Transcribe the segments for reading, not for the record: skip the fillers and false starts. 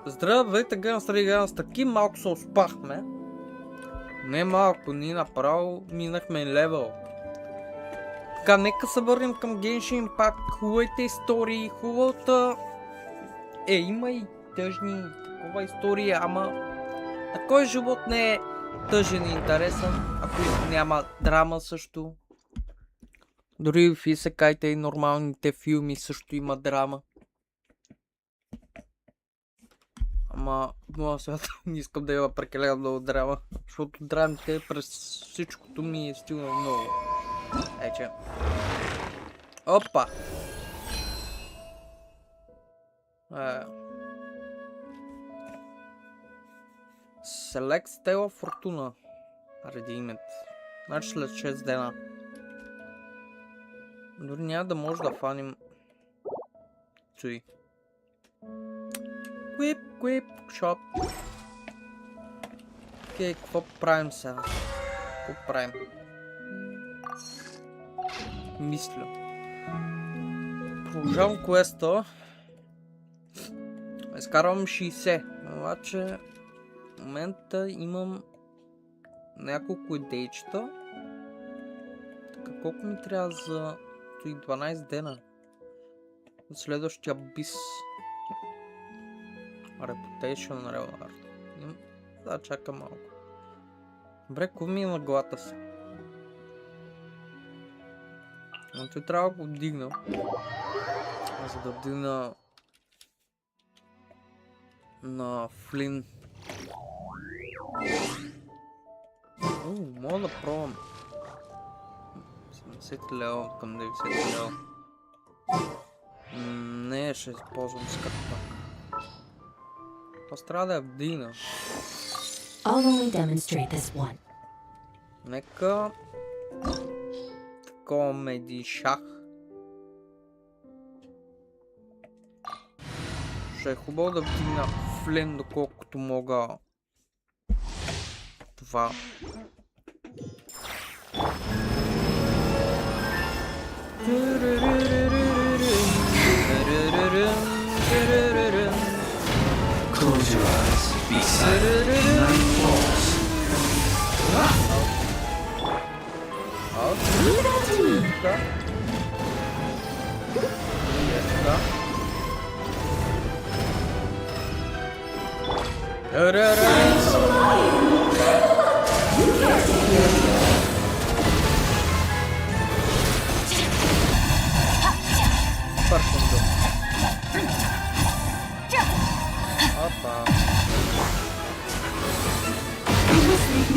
Здравейте, гангстери и гангстърки, малко се успахме. Не малко, ние направо минахме левел. Така, нека се върнем към Genshin Impact, хубавите истории, хубавата... има и тъжни такова истории, ама... На кой живот не е тъжен и интересен, ако няма драма също. Дори в исекайте и нормалните филми също има драма. Ама в моя свят не искам да има прекалено много драма, защото драмите през всичкото ми е стигнало много. Ече. Опа! Select Stella Fortuna. Redeemed. Значи след 6 дена. Дори няма да може да фаним Цуи. Quip, shop. Окей, какво правим сега? Какво правим? Мисля. Продължавам квеста. Изкарвам 60. Обаче в момента имам няколко идейчета. Така, колко ми трябва за 12 дена? За следващия бис. Reputation Reward. Да, чакам малко. Добре, какво ми е на главата си? Но той трябва да го вдигна. За да вдигна на Флин. Мога да пробвам 70 лева към 90 лева. Не, ще използвам скъп пак. Аз трябва да я вдигна. Нека такова меди шах. Ще е хубаво да вдигна Флен, доколкото мога това. Close your eyes, be silent, night falls.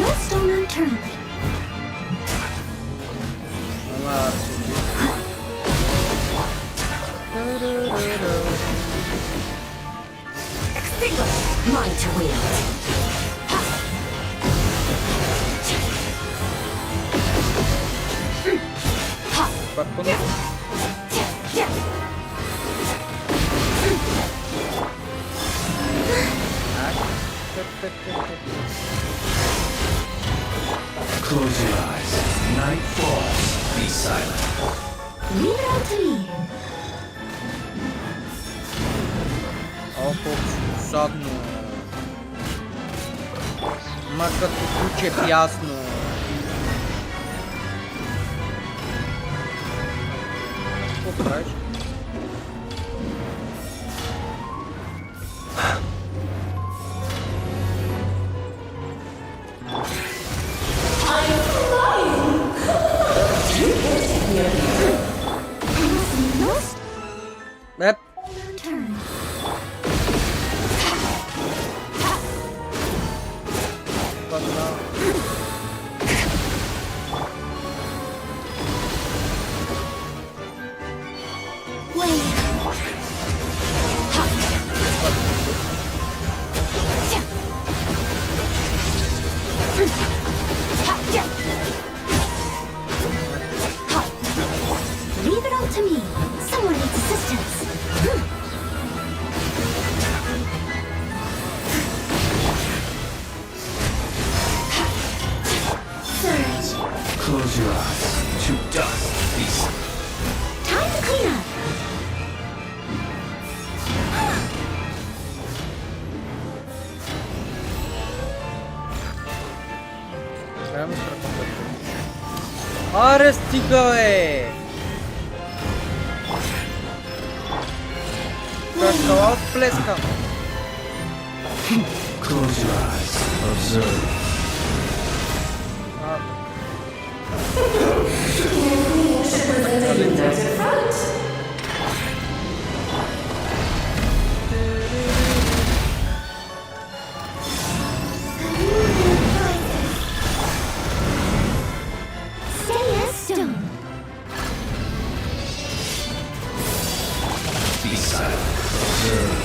No stone unturned. Extinguish! Mine to wield. Close your eyes, night falls, be silent. Leave it all to me. Колко садно. Ма като куче бясно. Какво правиш? Еп. Leave it all to me. Someone needs assistance. Surge. Close your eyes, to dust, be silent. Time to clean up. Трябва ми страхом. Аре, стига, бе! Кашкала от плеска. Close your eyes. Observe. Stay as stone. Be silent. Observe.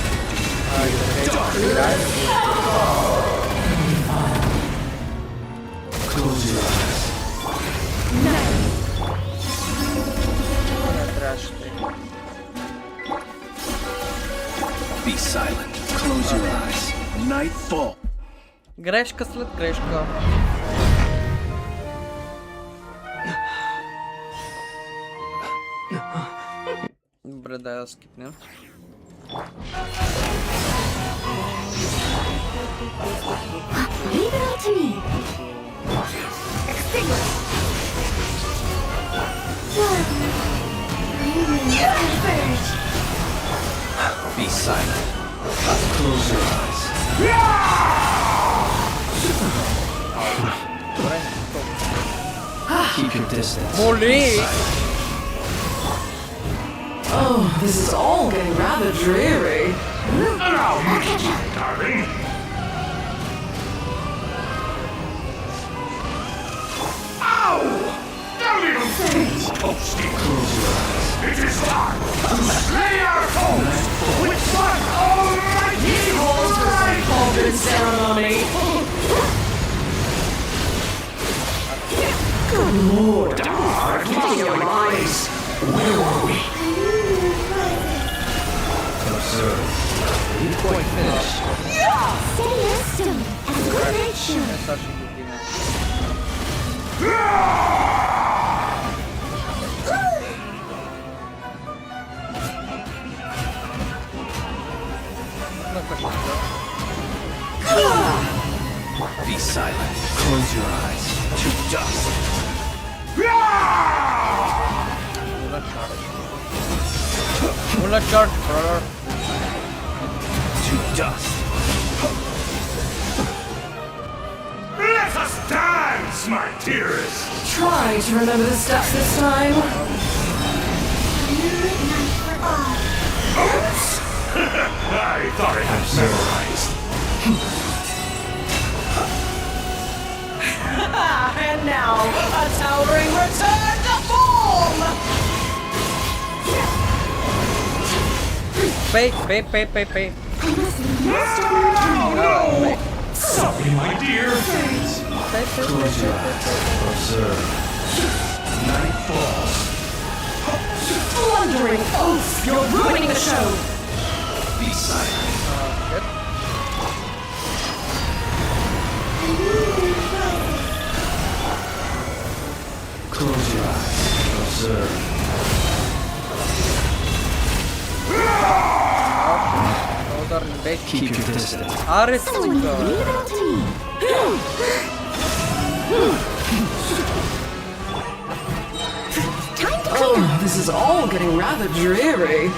Close your eyes. Be silent. Close your eyes. Nightfall. Грешка след грешка. Добре, дай да скипнем. Leave it all to me. Extinguish. Converge. Be silent. Close your eyes. Keep your distance. Моли! Oh, this is all getting rather dreary. Darling. Ow! Don't even posting. Close your eyes. It is time to slay our foes with one almighty Cauldron ceremony. Good lord, forgetting your lies. Where were we? Observe. You quite finished. Stay as stone. As good night show. Саша любимая. Ну, пошли. Be silent. Close your eyes. To dust. Bullet charge, brother. To dust. Let us dance, my dearest. Try to remember the steps this time. Midnight for all. I thought I had memorized. And now, a towering return to form! Pay. I must leave no stone unturned. Sorry, my dear. Close your eyes. Observe. Night falls. Blundering oaf! You're ruining the show! Be silent. Close your eyes. Observe. Keep your distance. Аре, Someone стига, leave бе. it all to me. Time to clean up. Oh, this is all getting rather dreary.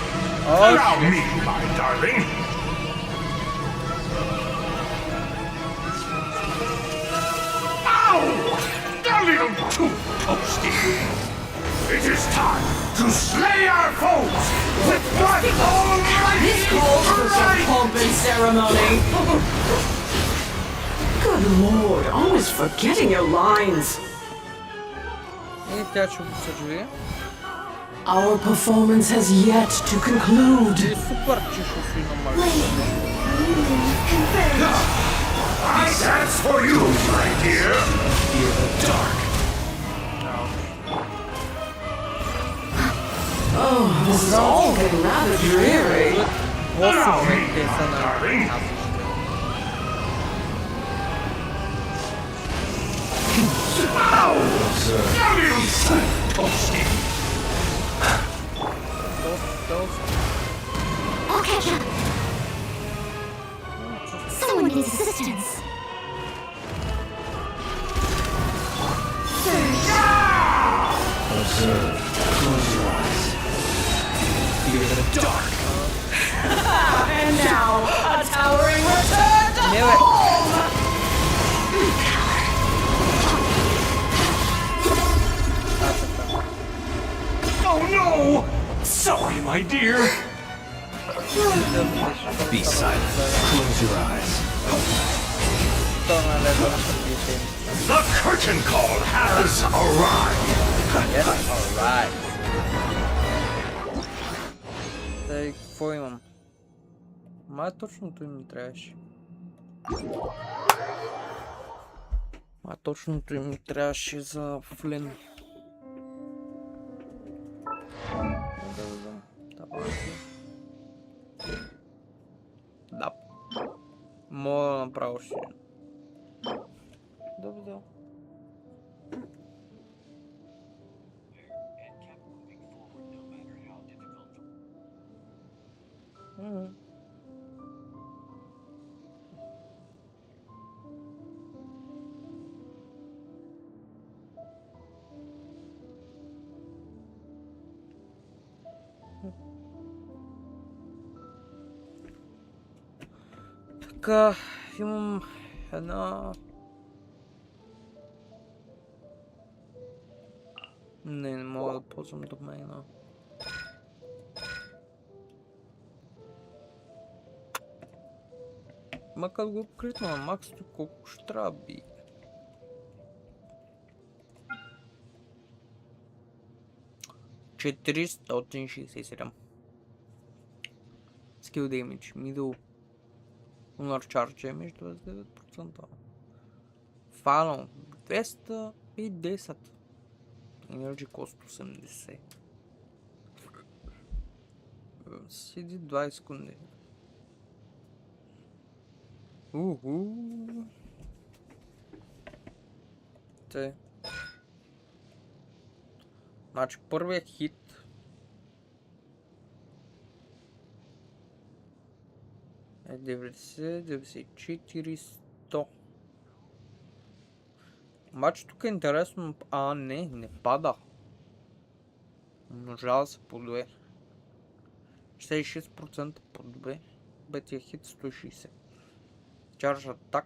Allow me, my darling. Ow! A little too toasty. It is time to slay our foes with one almighty This calls for some pomp and ceremony. Good lord, always forgetting your lines. И тя ще го съживи. Our performance has yet to conclude. И супер, че ще си намали. Converge. I dance for you, my dear. In the dark. Oh, this is all getting rather dreary. 8 те са на Darling. асище. A little toasty. Доста. I'll catch up. Someone needs assistance. serve. Close your eyes. Fear the dark. And now, a towering return to Knew it. home! Oh no! Sorry, my dear. Be silent. Close your eyes. The curtain call has arrived. Yes, alright. Тъй, какво имам? Май точното им ми трябваше. Май точното им ми трябваше за Флин. Да. Мога да направя ще. Да. Така, имам една... Не мога да ползвам домейна. Ма като го кликна на макс, колко ще трябва би? $467. Skill damage, middle. Lunar charge damage 29%. Final 210. Energy cost 80. Седи 20 секунди. Те. Значи първият хит е 90, 94, 100. Обаче тук е интересно, не пада. Умножава се по 2. 66% по 2. Бетия хит 160. Charge attack.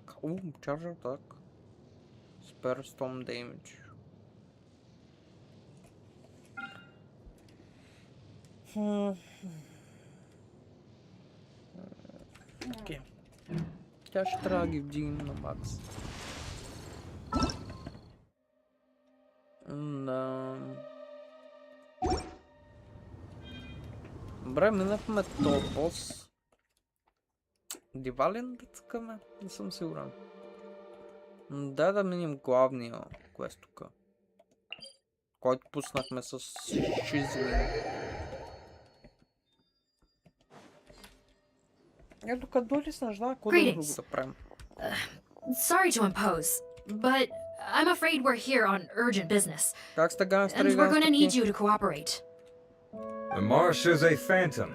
Charge attack. Spare storm damage. Окей. Тя ще трябва да ги вдигнем на макс. Добре, минахме този бос. Дивален да цъкаме? Не съм сигурен. Дай да минем главния квест тук. Който пуснахме с Шизлин. Ето къде ли се нажда, какво да друго да правим? Sorry to impose, but I'm afraid we're here on urgent business. Как сте гангстери? And we're gonna need you to cooperate. The Marsh is a phantom.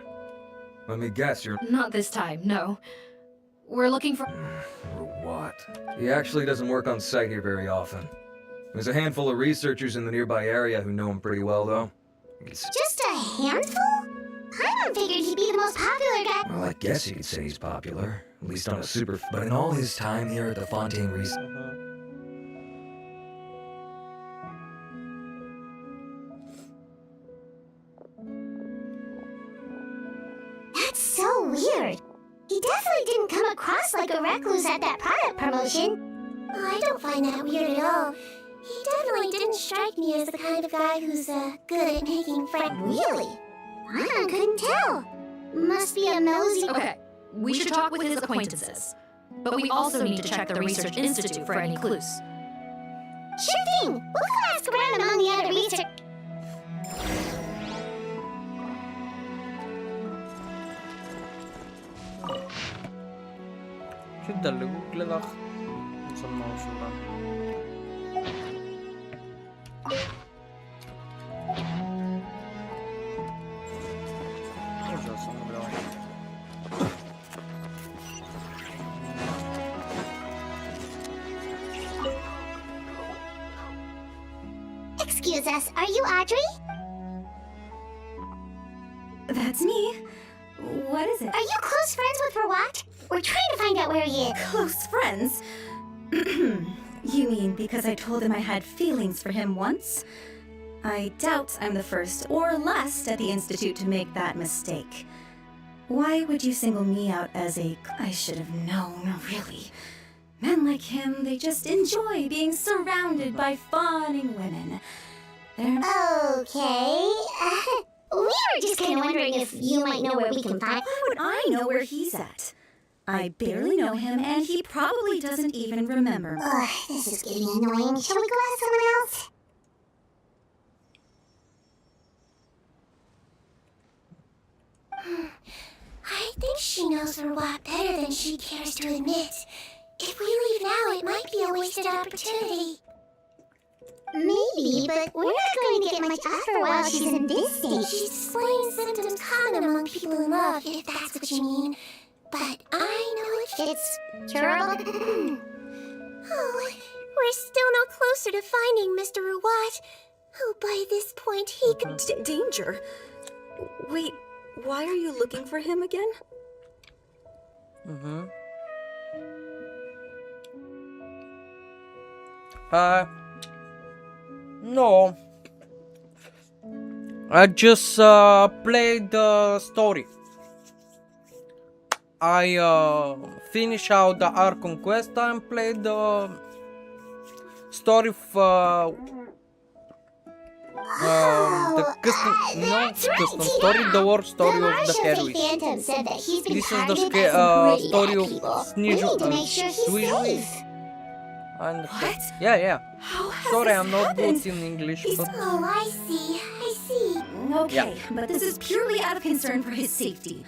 Let me guess, you're... Not this time, no. We're looking for... For what? He actually doesn't work on site here very often. There's a handful of researchers in the nearby area who know him pretty well, though. Just a handful? I figured he'd be the most popular guy. Well, I guess you could say he's popular. At least on a super... But in all his time here at the Fontaine Research... That's so weird. He definitely didn't come across like a recluse at that product promotion. Oh, I don't find that weird at all. He definitely didn't strike me as the kind of guy who's good at making friends. Really? I couldn't tell. Must be a nosy... Okay, we should talk with his acquaintances. But we also need to check the Research Institute for any clues. Sure thing. We'll go ask around among the other research... Ще дали го гледах? Не съм много сигурен. Може да съм гледал. Excuse us, are you Audrey? That's me. What is it? Are you close friends with Rawat? We're trying to find out where he is. Close friends? You mean because I told him I had feelings for him once? I doubt I'm the first or last at the Institute to make that mistake. Why would you single me out as a... I should have known, really. Men like him, they just enjoy being surrounded by fawning women. They're not... Okay. We were just kind of wondering if you might know where we can find... Why would I know where he's at? I barely know him, and he probably doesn't even remember. Ugh, this is getting annoying. Shall we go ask someone else? I think she knows Rawat better than she cares to admit. If we leave now, it might be a wasted opportunity. Maybe, but we're not going to get much after while she's in this state. She's displaying symptoms common among people in love, if that's what you mean. But I know it's curable. Oh, we're still no closer to finding Mr. Rawat. Oh, by this point, he could... Danger? Wait, why are you looking for him again? No. I just played the story. I finished out the Ark Conquest and played the story of the custom story, the war story of the heroes. This is the story of Snizhu. What? Yeah. How has Sorry, this I'm not happened? good in English. But Oh, I see. Okay, but this is purely out of concern for his safety.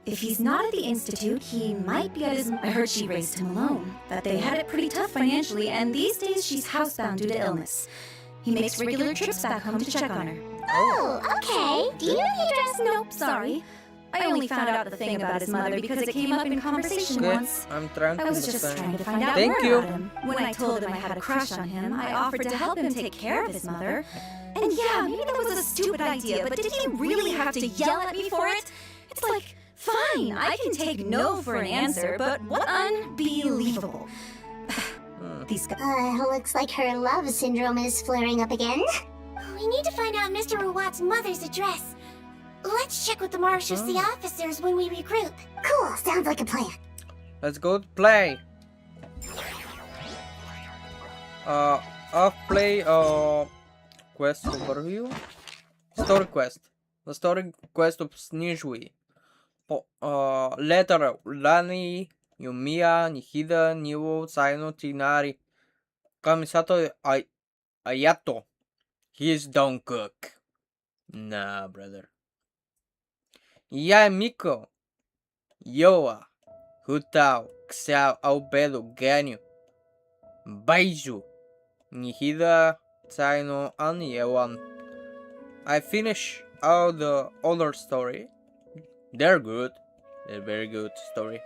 If he's not at the Institute, he might be at his... I heard she raised him alone, that they had it pretty tough financially, and these days she's housebound due to illness. He makes regular trips back home to check on her. Oh, okay. Do you know the address? Nope, sorry. I only found out the thing about his mother because it came up in conversation okay, once. I'm trying to I was just trying understand. to find out Thank more you. about him. When I told him I had a crush on him, I offered to help him take care of his mother. And yeah, maybe that was a stupid idea, but did he really have to yell at me for it? It's like, fine, I can take no for an answer, but what unbelievable. These guys. Looks like her love syndrome is flaring up again. We need to find out Mr. Rawat's mother's address. Let's check with the Marshal officers when we regroup. Cool, sounds like a plan. Let's go to play. I'll play quest overview. Story quest. The story quest of Snizhui. Letter Rani, Yumiya, Nihida, Niwo, Saino, Tinari, Kamisato, Ayato. He's don't cook. Nah, brother. Miko, Yoa, Hutao, Xiao, Albedo, Ganyu, Baiju, Nihida, Saino, and Yewan. I finish all the other story. They're good. They're very good story.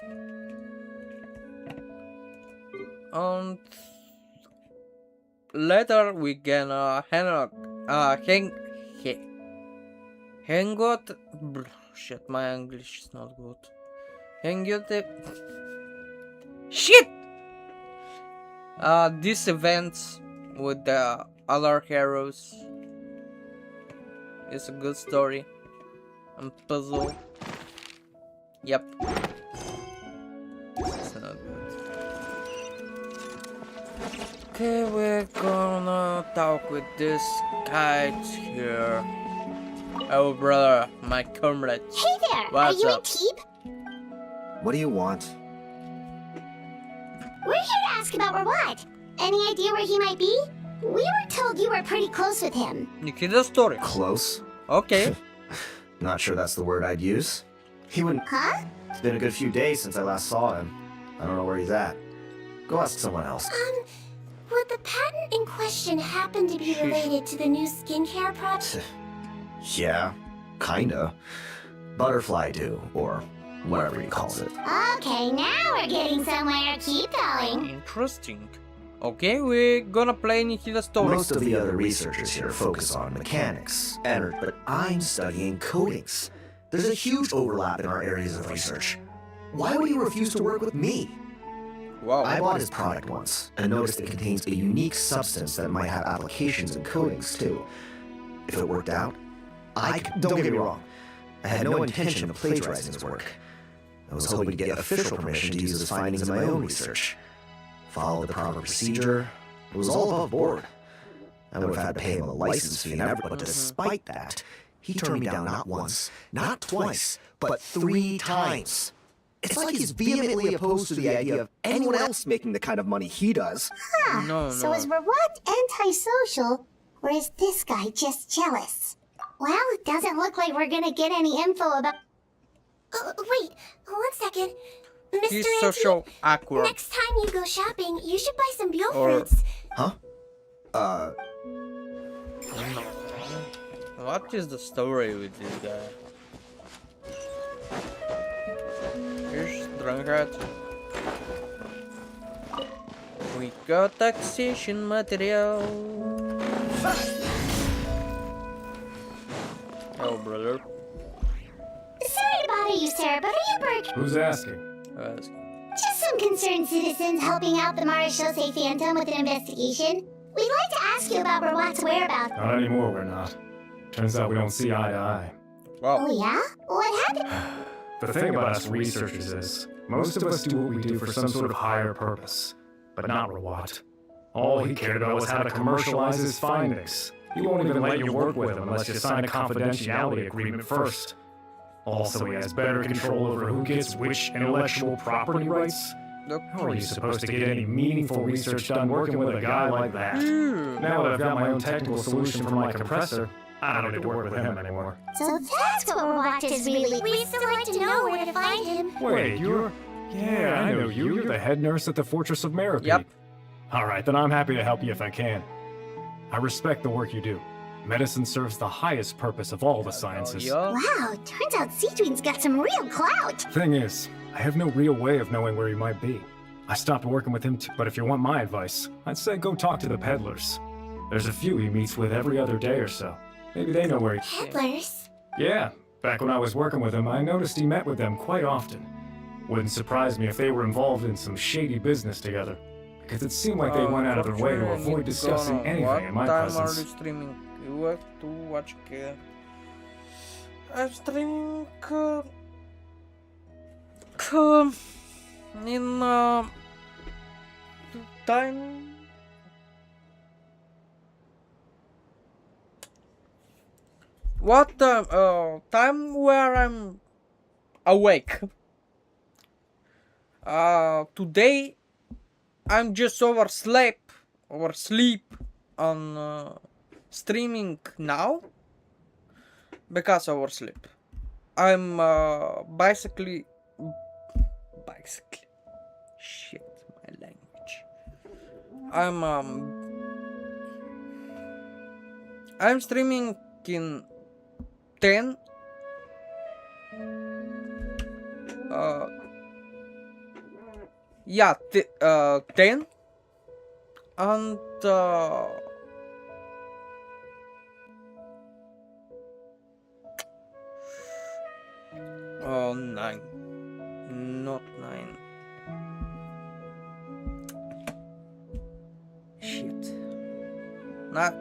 And later we gonna Hangot. Shit, my English is not good. Hangot. Shit! These events with the other heroes is a good story. And puzzle. Yep. It's not good. Okay, we're gonna talk with this guy here. Oh, brother, my comrade. Hey there, What's are you up? in Teeb? What do you want? We're here to ask about Rawat. Any idea where he might be? We were told you were pretty close with him. Nikita's story. Close? Okay. Not sure that's the word I'd use. He wouldn't... Huh? It's been a good few days since I last saw him. I don't know where he's at. Go ask someone else. Would the patent in question happen to be related to the new skincare product? Yeah, kinda. Butterfly dew, or whatever he calls it. Okay, now we're getting somewhere. Keep going. Interesting. Okay, we're gonna play into the story. Most of the other researchers here focus on mechanics, but I'm studying coatings. There's a huge overlap in our areas of research. Why would he refuse to work with me? Wow. I bought his product once and noticed it contains a unique substance that might have applications in coatings too. If it worked out, don't get me wrong, I had no intention of plagiarizing his work. I was hoping to get official permission to use his findings in my own research. Follow the proper procedure. It was all above board. I would have had to pay him a license fee and everything, but despite that, he turned me down not once, not twice, but 3 times. It's like he's vehemently opposed to the idea of anyone else making the kind of money he does. Huh. No, So no. is Rawat antisocial, or is this guy just jealous? Well, it doesn't look like we're gonna get any info about... wait, 1 second. Mr. He's Anthony, social awkward. next time you go shopping, you should buy some bio Or- fruits. Huh? What is the story with this guy? Here's drunkard. We got taxation material. Oh, brother. Sorry to bother you, sir, but are you Burke? Who's asking? Just some concerned citizens helping out the Marechaussee Phantom with an investigation. We'd like to ask you about Rawat's whereabouts. Not anymore, we're not. Turns out we don't see eye to eye. Wow. Oh yeah? What happened? The thing about us researchers is, most of us do what we do for some sort of higher purpose. But not Rawat. All he cared about was how to commercialize his findings. He won't even let you work with him unless you sign a confidentiality agreement first. Also, he has better control over who gets which intellectual property rights. Nope. How are you supposed to get any meaningful research done working with a guy like that? Now that I've got my own technical solution for my compressor, I don't need to work with him anymore. So that's what Rawat is really. We'd still like to know where to find him. Wait, you're... Yeah, I know you. You're the head nurse at the Fortress of Meripede. Yep. Alright, then I'm happy to help you if I can. I respect the work you do. Medicine serves the highest purpose of all the sciences. Yeah. Wow, turns out Seedween's got some real clout. Thing is, I have no real way of knowing where he might be. I stopped working with him too, but if you want my advice, I'd say go talk to the peddlers. There's a few he meets with every other day or so. Maybe they know where he... Peddlers? Yeah, back when I was working with him, I noticed he met with them quite often. Wouldn't surprise me if they were involved in some shady business together. Because it seemed like they went out of their way to avoid discussing anything in my What time are you presence. streaming? You have to watch I'm streaming in time. What time where I'm awake? Today I'm just oversleep on streaming now because I oversleep. I'm basically shit my language. I'm streaming in 10 yeah 10 and 9, not 9. Shit. Not.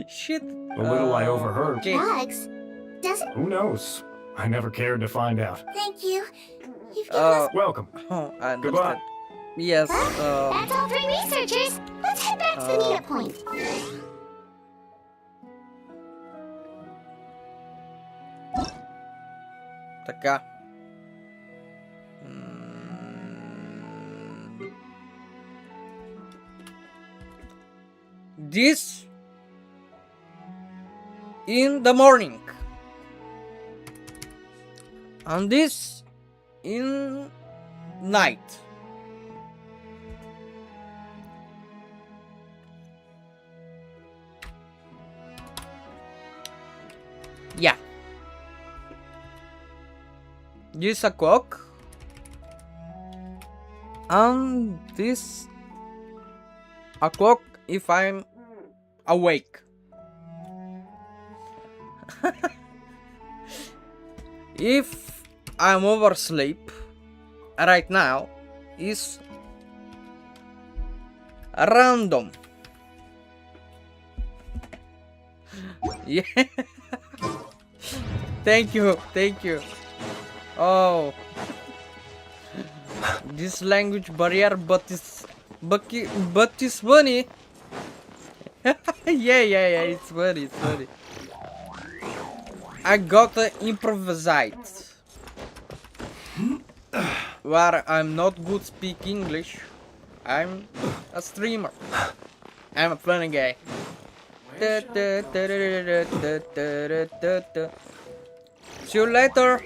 Shit. The little I overheard. Okay. Drugs? Doesn't... Who knows? I never cared to find out. Thank you. You've given us... Welcome. Oh, I understand. Goodbye. Yes. That's all 3 researchers. Let's head back to the meetup point. Така. This in the morning. And this in night. Yeah. This o'clock. on this o'clock if I'm awake. If I'm oversleep right now is random. Yeah. Thank you. Oh, this language barrier, but it's funny. yeah, it's funny. I gotta improvise. Where I'm not good speak English, I'm a streamer. I'm a funny guy. See you later.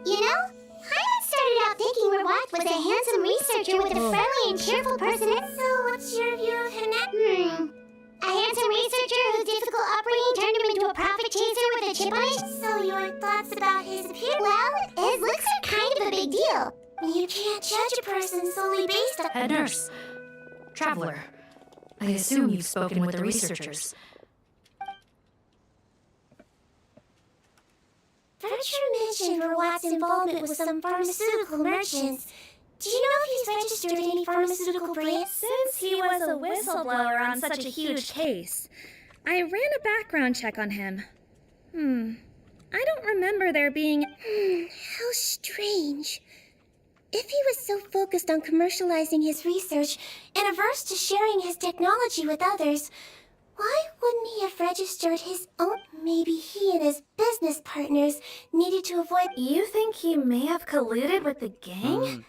You know, I had started out thinking Rawat was a handsome researcher with a friendly and cheerful personality. So what's your view of him now? A handsome researcher whose difficult upbringing turned him into a profit chaser with a chip on it? So your thoughts about his appearance? Well, his looks are kind of a big deal. You can't judge a person solely based on... Head nurse. Traveler. I assume you've spoken with the researchers. Furniture mentioned Rawat's involvement with some pharmaceutical merchants. Do you know if he's registered any pharmaceutical brands? Since he was a whistleblower on such a huge case, I ran a background check on him. I don't remember there being... How strange. If he was so focused on commercializing his research and averse to sharing his technology with others, why wouldn't he have registered his own? Maybe he and his business partners needed to avoid... You think he may have colluded with the gang?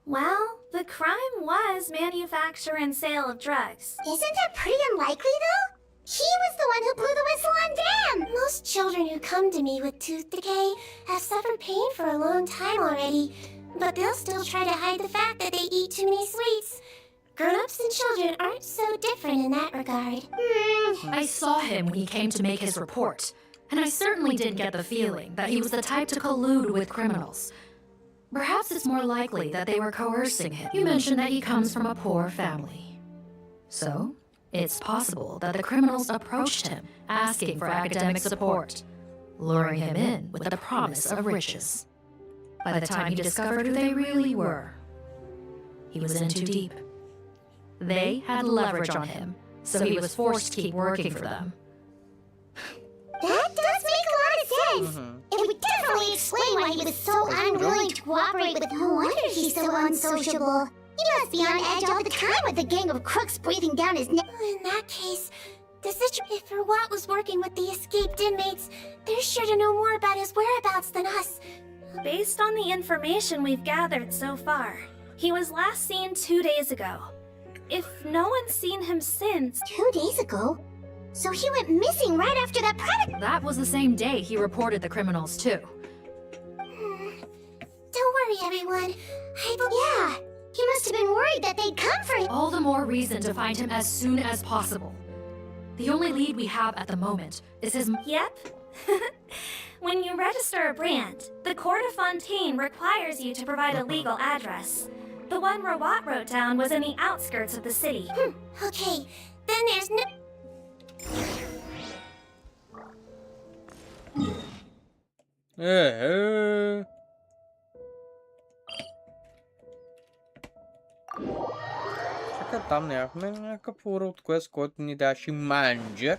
Well, the crime was manufacture and sale of drugs. Isn't that pretty unlikely, though? He was the one who blew the whistle on Dan! Most children who come to me with tooth decay have suffered pain for a long time already, but they'll still try to hide the fact that they eat too many sweets. Grown-ups and children aren't so different in that regard. I saw him when he came to make his report, and I certainly didn't get the feeling that he was the type to collude with criminals. Perhaps it's more likely that they were coercing him. You mentioned that he comes from a poor family. So, it's possible that the criminals approached him, asking for academic support, luring him in with the promise of riches. By the time he discovered who they really were, he was in too deep. They had leverage on him, so he was forced to keep working for them. That does make a lot of sense. It would definitely explain why he was so unwilling to cooperate with... No wonder he's so unsociable. He must be on edge all the time with a gang of crooks breathing down his neck. In that case, if Rawat was working with the escaped inmates, they're sure to know more about his whereabouts than us. Based on the information we've gathered so far, he was last seen 2 days ago. If no one's seen him since... 2 days ago? So he went missing right after that product... That was the same day he reported the criminals, too. Don't worry, everyone. Yeah, he must have been worried that they'd come for him. All the more reason to find him as soon as possible. The only lead we have at the moment is his... Yep. When you register a brand, the Court of Fontaine requires you to provide a legal address. The one Rawat wrote down was in the outskirts of the city. Okay, then there's no... Чакай, там нямахме някакъв World Quest, който ни даваше манджа.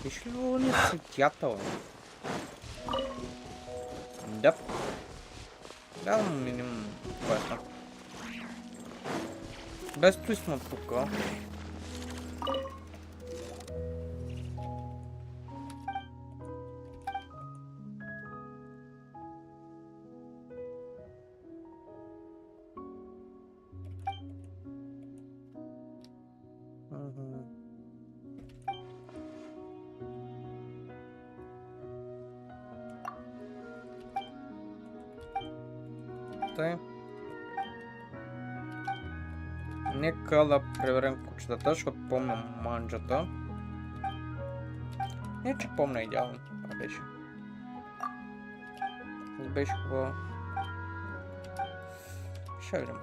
Беше ли вълни цветята, бе? Да. Да, минимум quest. Без твистна тук. Нека да преберем кучетата, защото помня манджата. Не, че помня идеално. Това беше. Беше хубаво. Ще видим.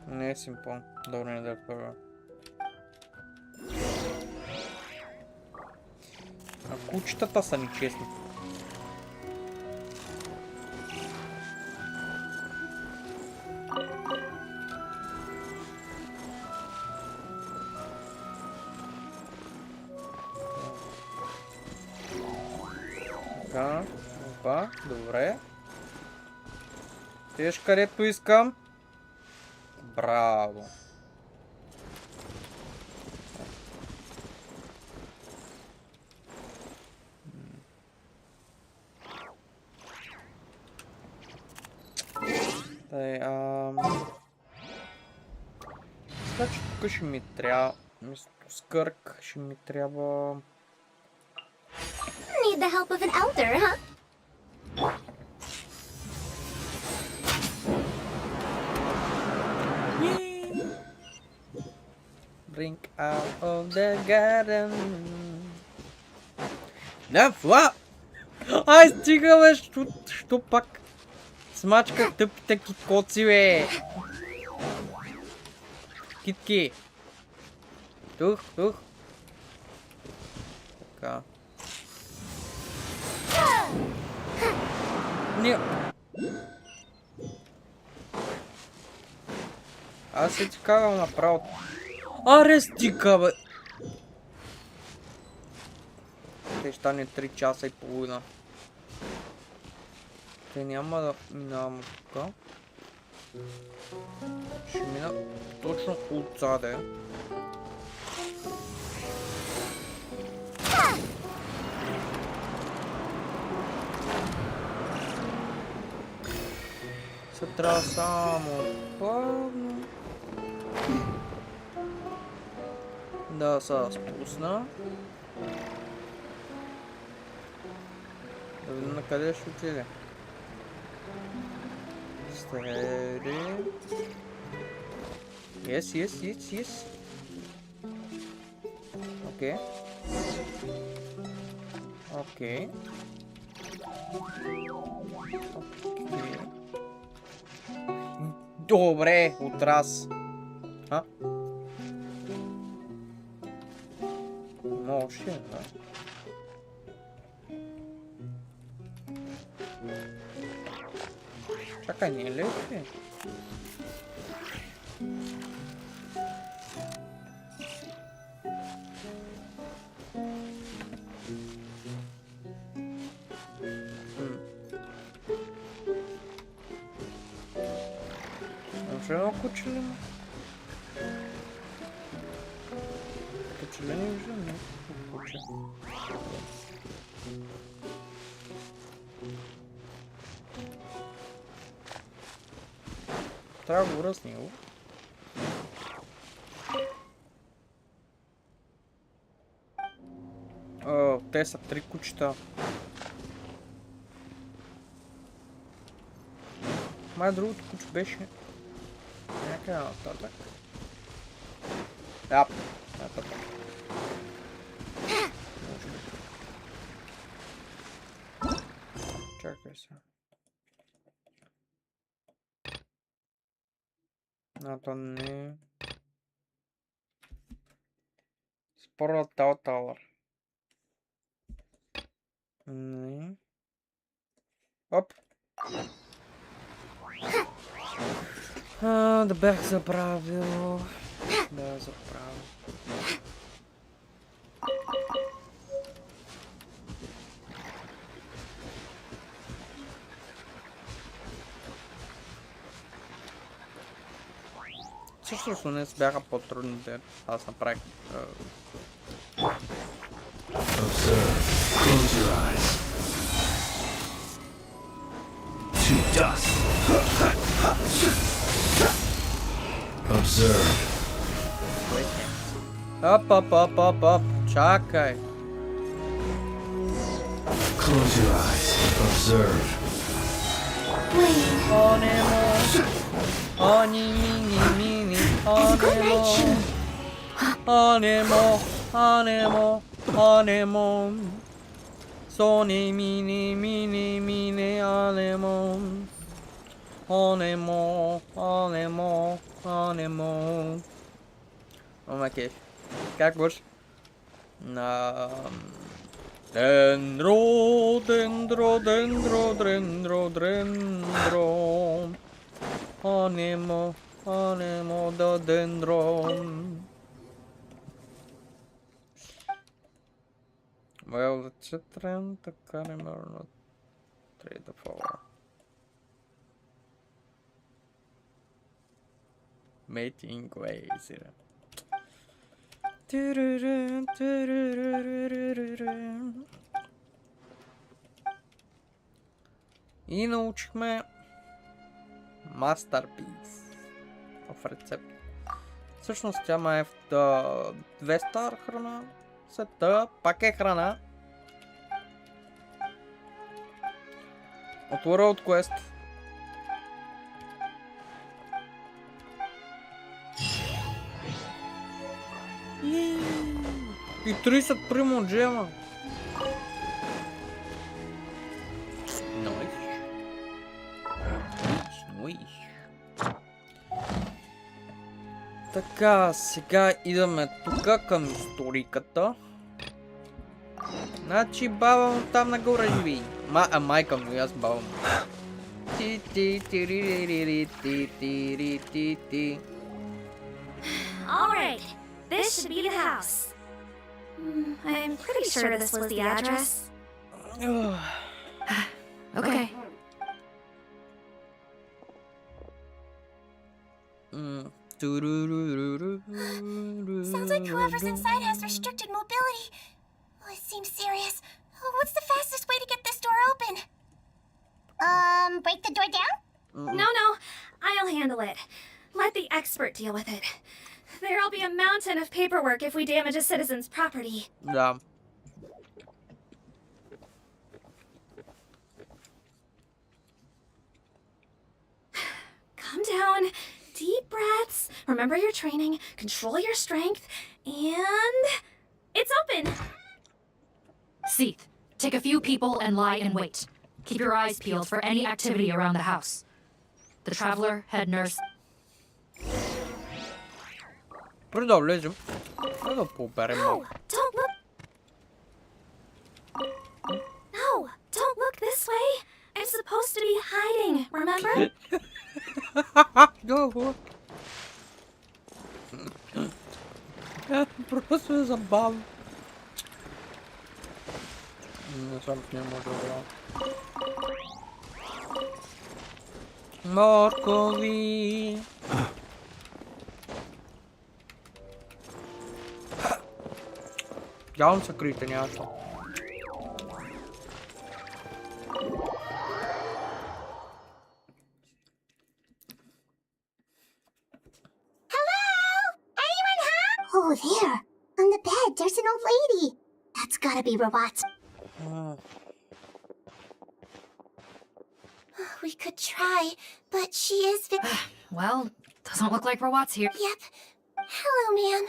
Не е симпон. Добре, не да е първа. А кучетата са нечестни. Така, опа, добре. Теш където искам. Браво. Значи тук ще ми трябва, вместо скърк, ще ми трябва... Need the help of an elder, huh? Bring out of the garden. Да, фла! Ай, стига, бе, що пак? Смачка тъпите киткоци, бе! Китки! Тух. Така. Не! Аз се ти кагам направо. Аре, стига, бе! Те ще стане 3 часа и половина. Те няма да минавам тук. Ще мина точно отзаде. Се трябва само плавно да се спусна. Да видим на къде ще отиде. Steady. Yes. Okay. Добре, отраз. А? Може, да. Чакай, не е ли? Може едно куче ли има? Куче ли не виждам? Не, куче. Трябва да говоря с него. Те са 3 кучета. Май другото куче беше някъде нататък. Да, нататък. Чакай сега. То не. Спорът Тауър. Не. Оп. Да бях забравил. Да, забравил. Всъщност не бяха по-трудните. Аз направих... Observe. Close your eyes. To dust. Observe. Оп. Чакай. Close your eyes. Observe. Wait. Anemo. Ani mini mini. Good night, Shin. Anemo. Anemo. Anemo. Sony mini mini mini anemo. Anemo. Anemo. Anemo. Oh my gosh. Kijk bos. Dendro, dendro, dendro, dendro, dendro. Anemo, anemo da dendro. Well, it's a trend, the animal not trade the power. Mating ways here. И научихме Masterpiece в рецепт. Всъщност тя ма е в 2 стар храна, сета, пак е храна. От World Quest. И 30 примо джема. Найс. Така, сега идваме тук към историката. Значи баба му там нагоре живи. Майка му и аз баба му. Alright, this should be the house. I'm pretty sure this was the address. Okay. Sounds like whoever's inside has restricted mobility. Oh, it seems serious. Oh, what's the fastest way to get this door open? Break the door down? No, I'll handle it. Let the expert deal with it. There'll be a mountain of paperwork if we damage a citizen's property. Да. Calm down, deep breaths, remember your training, control your strength, and it's open. Seath, take a few people and lie in wait. Keep your eyes peeled for any activity around the house. The traveler, head nurse. Преди да влезем, да поберем No, малко. don't look. No, don't look this way. I'm supposed to be hiding, remember? Добре. Просто е забавно. Не знам, не може да играм. Моркови. Явно са крите, няма що. Oh, there. On the bed, there's an old lady. That's gotta be Rawat. We could try, but she is Well, doesn't look like Rawat's here. Yep. Hello, ma'am.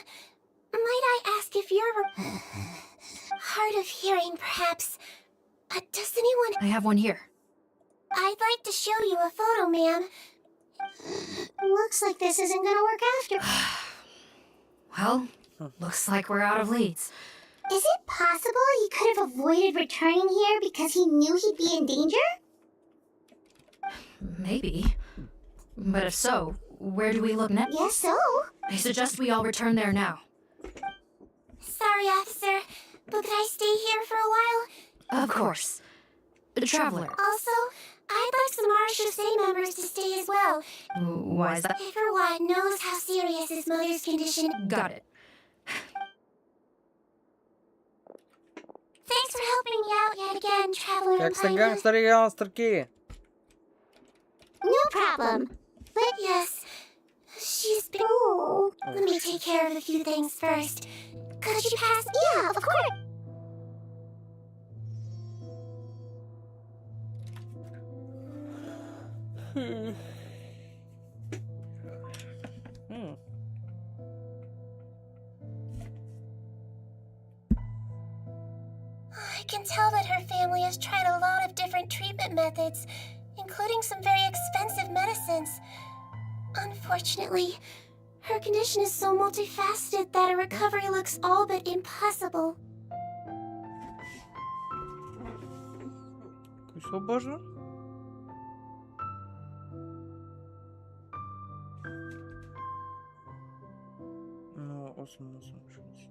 Might I ask if you're hard of hearing, perhaps? Does anyone... I have one here. I'd like to show you a photo, ma'am. Looks like this isn't gonna work after. Well, looks like we're out of leads. Is it possible he could have avoided returning here because he knew he'd be in danger? Maybe. But if so, where do we look next? Yes, so. I suggest we all return there now. Sorry, officer, but could I stay here for a while? Of course. Traveler. Also, I'd like some RSHA members to stay as well. Why is that? Everyone knows how serious his mother's condition. Got it. Thanks for helping me out yet again, Traveler. Как сте гангстери и гангстерки? No problem. But yes, she's been... Oh. Let me take care of a few things first. Could you pass... Yeah, of course. I can tell that her family has tried a lot of different treatment methods, including some very expensive medicines. Unfortunately, her condition is so multifaceted that a recovery looks all but impossible. Что боже? Ну, 8 случилось.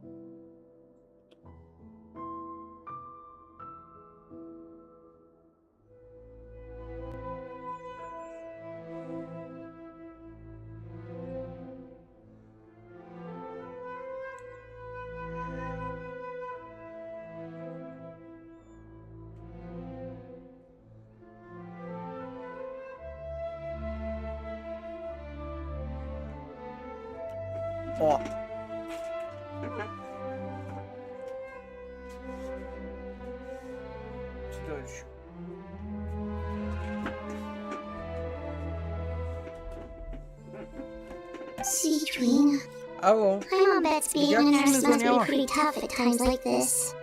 О! Что еще? See, Tween, Алло. I'm on bets being Я a к nurse чему must be звонила? pretty tough at times like this.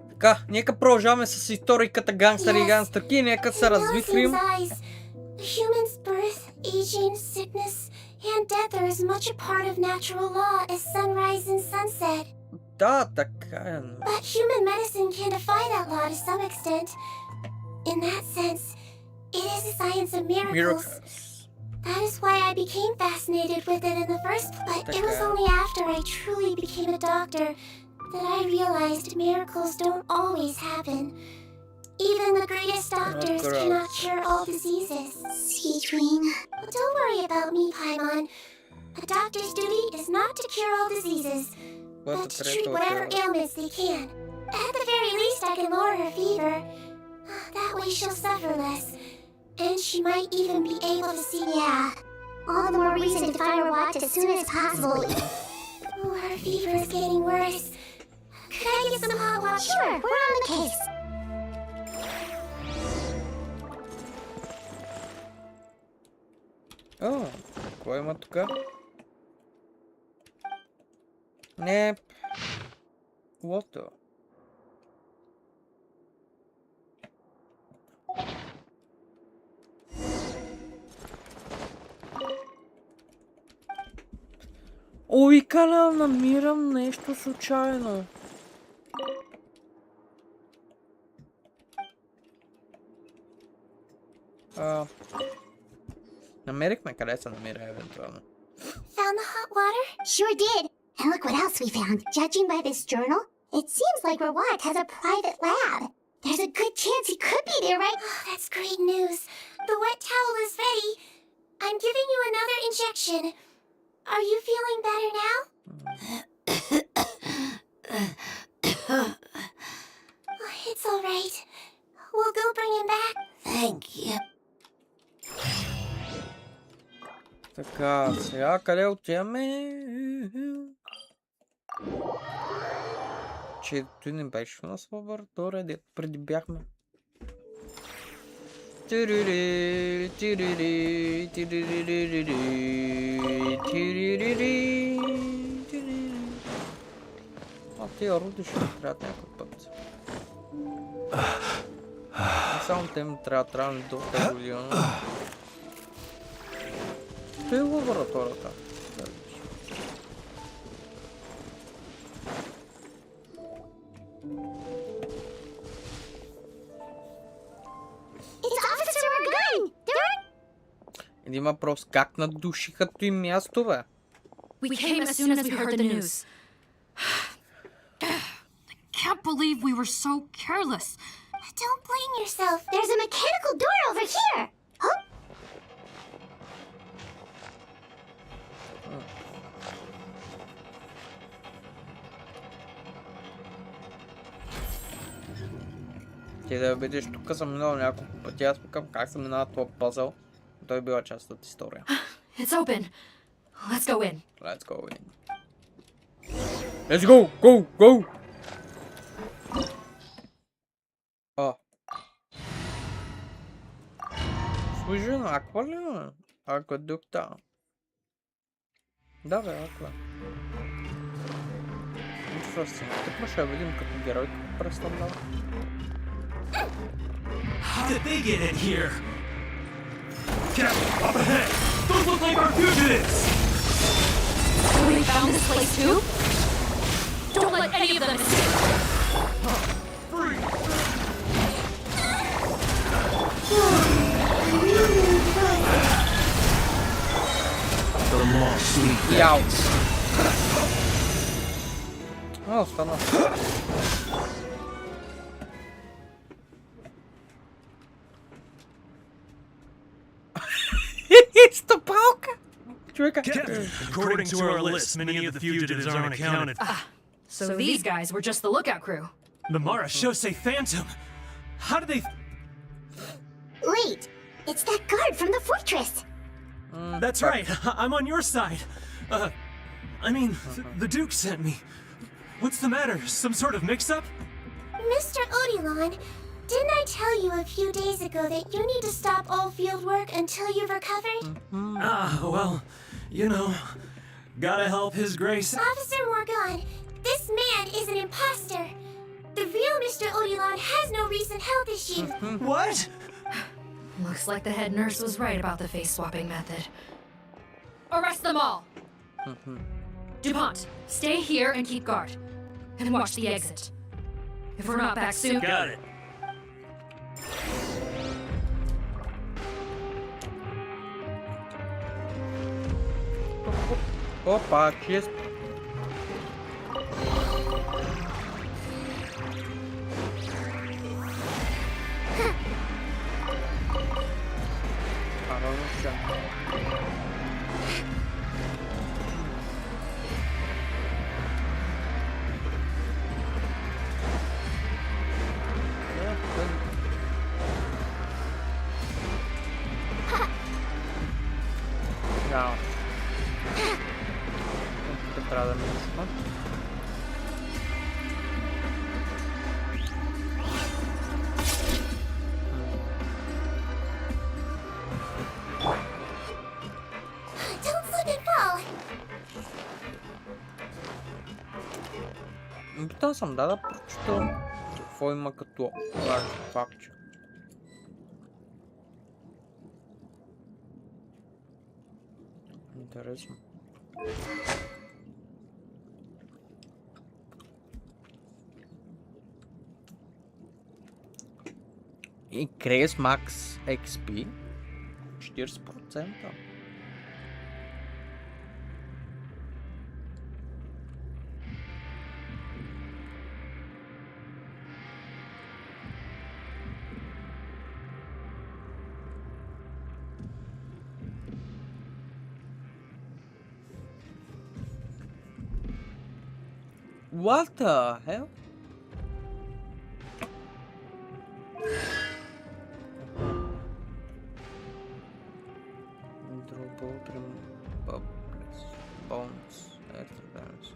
Така, нека продължаваме с историката гангстери и гангстерки, нека се развихрим. A human's birth, aging, sickness, and death are as much a part of natural law as sunrise and sunset. Да, така е. But human medicine can defy that law to some extent. In that sense, it is a science of miracles. Miracles. That is why I became fascinated with it in the first place. But it was only after I truly became a doctor that I realized miracles don't always happen. Even the greatest doctors cannot cure all diseases. Sweet dream. Well, don't worry about me, Paimon. A doctor's duty is not to cure all diseases, but to treat whatever ailments they can. At the very least, I can lower her fever. That way she'll suffer less. And she might even be able to see. Yeah. All the more reason to find Rawat as soon as possible. Oh, her fever is getting worse. Could I get some hot water? Sure, we're on the case. О, какво има тук? Не. What? Ой, каля, намирам нещо случайно. Намерихме къде се намира евентуално. Found the hot water? Sure did. And look what else we found. Judging by this journal, it seems like Rawat has a private lab. There's a good chance he could be there, right? Oh, that's great news. The wet towel is ready. I'm giving you another injection. Are you feeling better now? Oh, it's all right. We'll go bring him back. Thank you. Така, сега къде отиваме? Че той не беше в нас в лаборатория, дето преди бяхме. А тия руди ще ми трябват някой път. И само те ми трябва ми доста година. Той е лабораторията. Един въпрос, как надушиха той място, бе? We came as soon as we heard the news. I can't believe we were so careless. Don't blame yourself. There's a mechanical door over here. Huh? Ти да видиш, тук съм минал няколко пъти, аз пъкам как съм минал това пъзъл. Той била част от история. It's open. Let's go in. Let's go in. Let's go! Go! Go! Служи на аква ли? Аквадукта. Да бе, аква. Interesting. Тъпно ще видим като герой какво представлява. How did they get in here? Captain, up ahead! Those look like our fugitives! We found this place too? Don't let any of them escape! The long sleep. Яу! О, стана. Стопалка! Човека! According to our list, many of the fugitives aren't accounted. So these guys were just the lookout crew. The Mara Shosei Phantom! How did they... Wait, it's that guard from the fortress. That's right, I'm on your side. The Duke sent me. What's the matter? Some sort of mix-up? Mr. Odilon, didn't I tell you a few days ago that you need to stop all field work until you've recovered? Well, you know, gotta help His Grace. Officer Morgan, this man is an imposter. The real Mr. Odilon has no recent health issues. What? Looks like the head nurse was right about the face-swapping method. Arrest them all! DuPont, stay here and keep guard. And watch the exit. If we're not back soon... Got it. Опа, чест. Хорошо. Да. Тут трябва да минеш. Don't slip and fall. Питам съм да прочита какво има като артефакт. Интересно. Increase Max XP 40%. What the hell? Bonus, extra damage.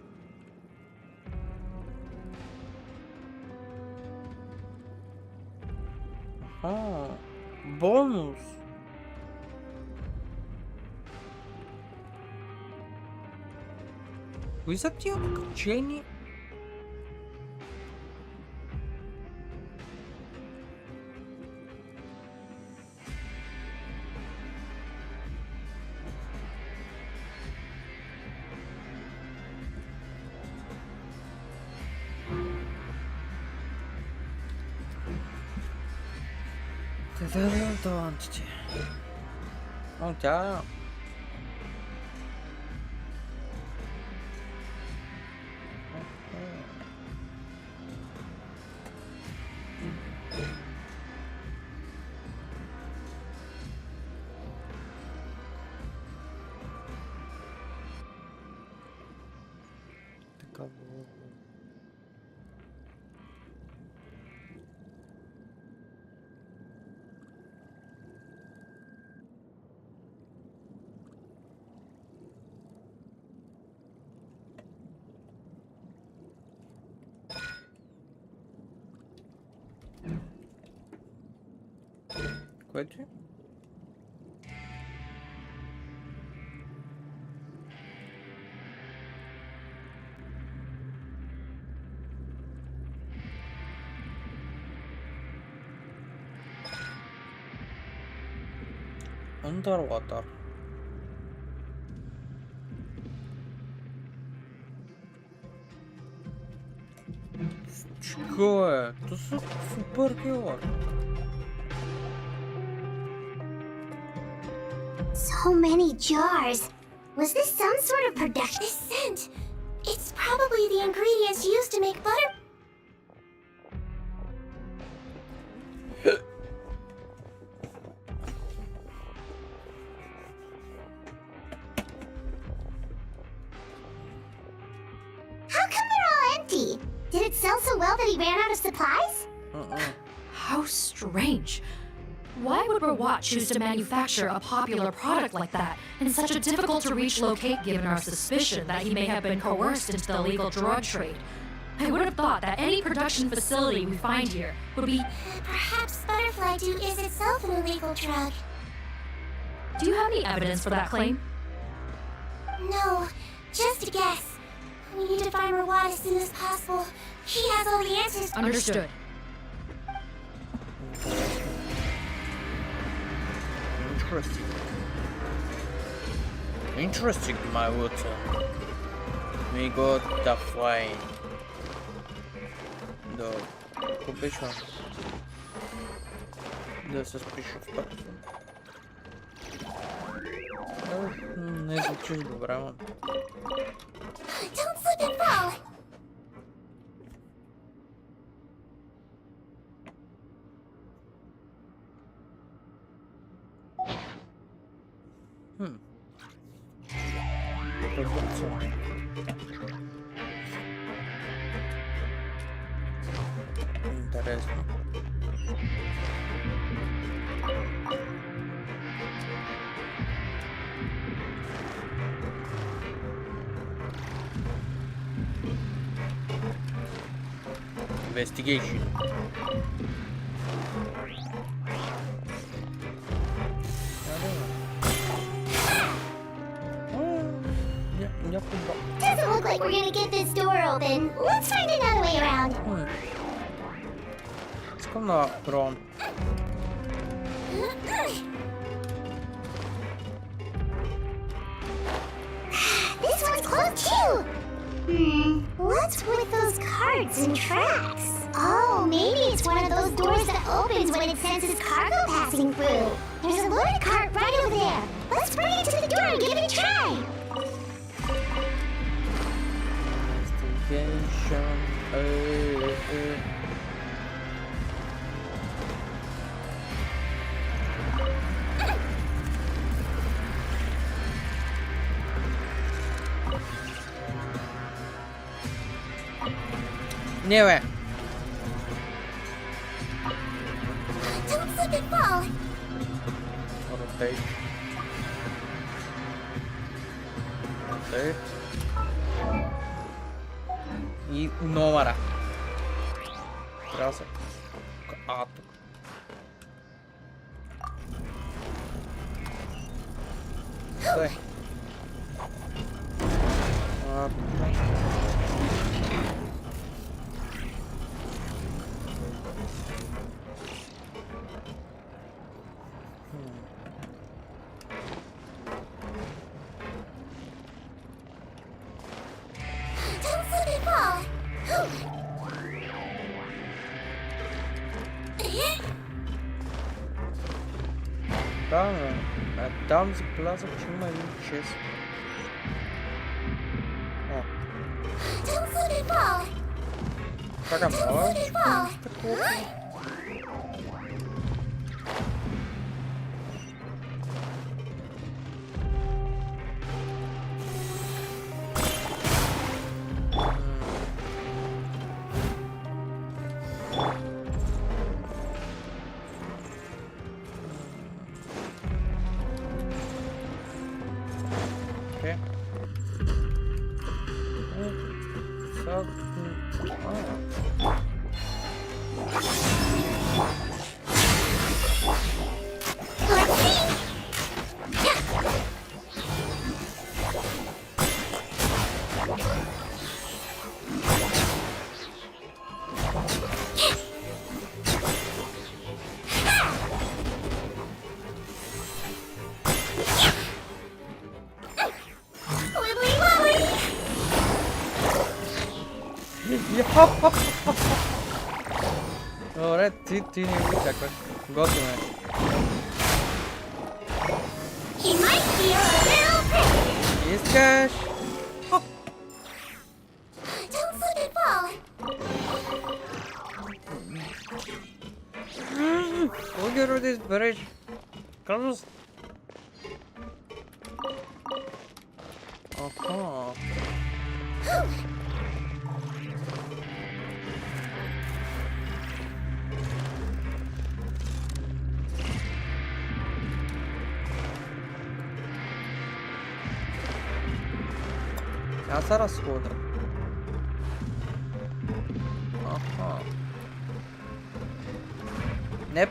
Aha, bonus. Кои са тия отключени? Талантите. О, тя... Такава... Което? Underwater. Що е? То са супергерои. So many jars. Was this some sort of production? This scent. It's probably the ingredients used to make butter. How come they're all empty? Did it sell so well that he ran out of supplies? How strange. Why would Rawat choose to manufacture a popular product like that in such a difficult-to-reach locate given our suspicion that he may have been coerced into the illegal drug trade? I would have thought that any production facility we find here would be... Perhaps butterfly dew is itself an illegal drug. Do you have any evidence for that claim? No, just a guess. We need to find Rawat as soon as possible. He has all the answers. Understood. Interesting. Interesting, my water. We got the flame. The competition. The suspicious person. Не звучиш добре, ман. Don't slip and fall. Интересно. Investigation. Doesn't look like we're gonna get this door open. Let's find another way around. Искам да пробвам. This one's closed too. What's with those cards and tracks? Oh, maybe it's one of those doors that opens when it senses cargo passing through. There's a loaded cart right over there. Let's bring it to the door and give it a try. Investigation. Nie beh. Don't slip and fall. Rotate. Rotate. И номера. Трябва да се... А, тук. Стой. А, тук. Don't slip and fall. Там, там заплазах, че има един чест. О. Don't slip and fall. Така, мога. Добре, ти не го чакваш. Готово е. He might be a little tricky. Искаш? Don't slip and fall. Логеро да избереш. Казус. Аха. Аз се разходя. Аха. Не.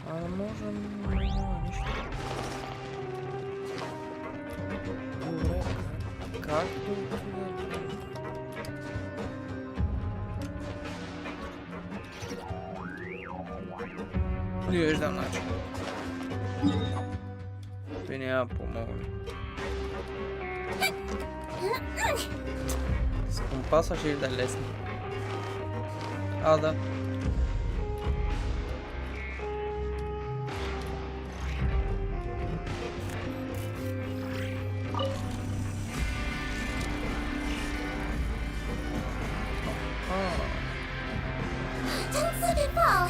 А не можем... нищо. Добре. Как тук? Не виждам начин. Той няма помогне. С компаса ще да е лесно. А, да. Don't slip and fall.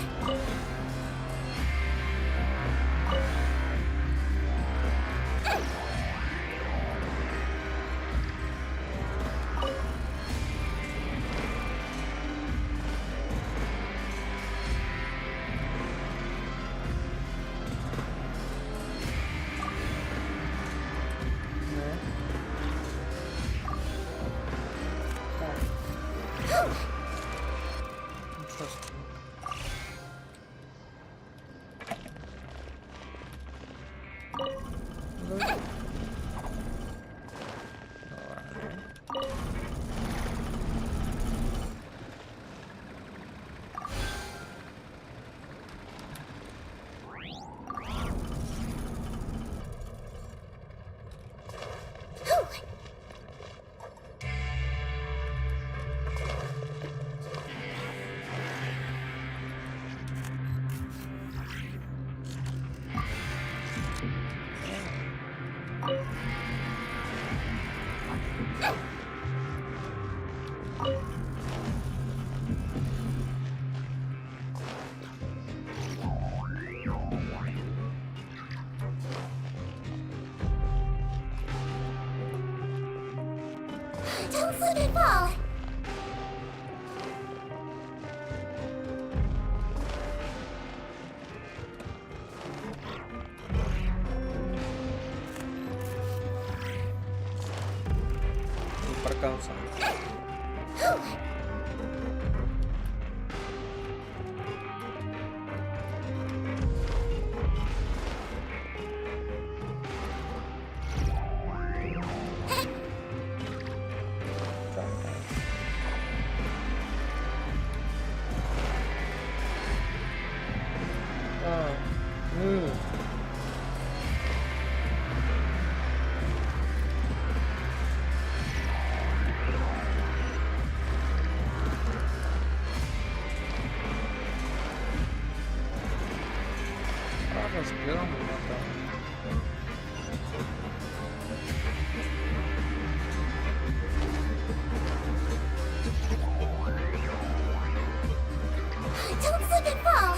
Don't slip and fall. Проканца. Разберем это. Don't slip and fall.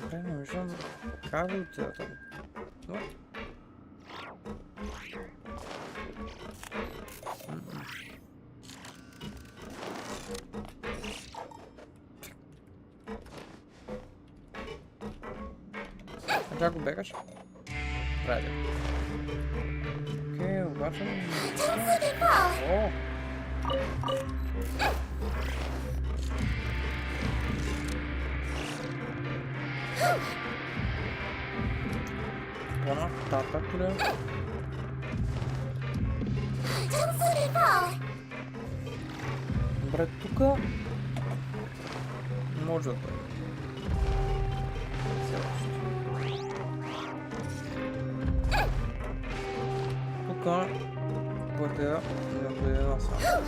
Правильно, уже как у тебя там? Вот. Как убегаешь? Правильно. Окей, убачим. О! Вона так бля. Брат, тука. Может быть. Тука. Вот я наблюдал сам.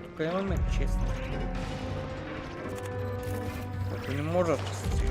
Тука именно честно. Это не может чистить.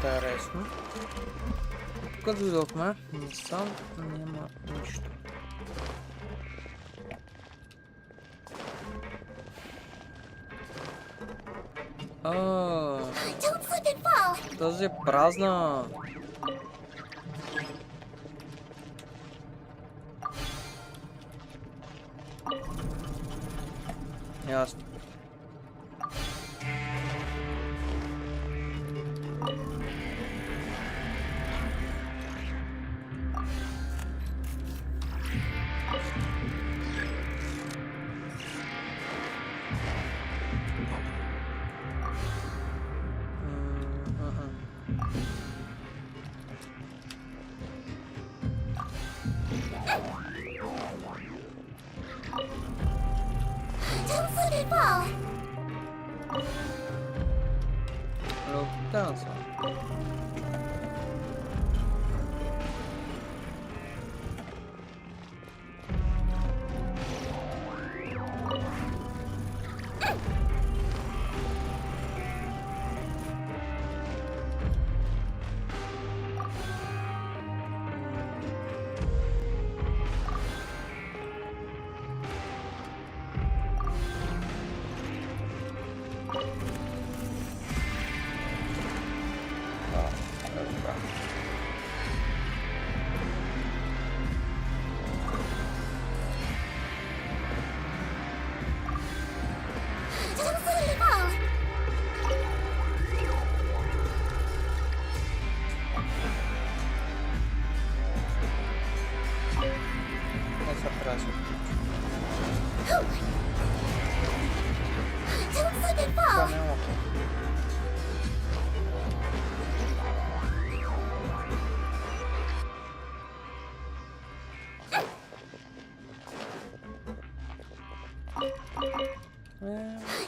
Интересно. Тук дойдохме, насам няма нищо. Тази е празна. Ясно. Danza.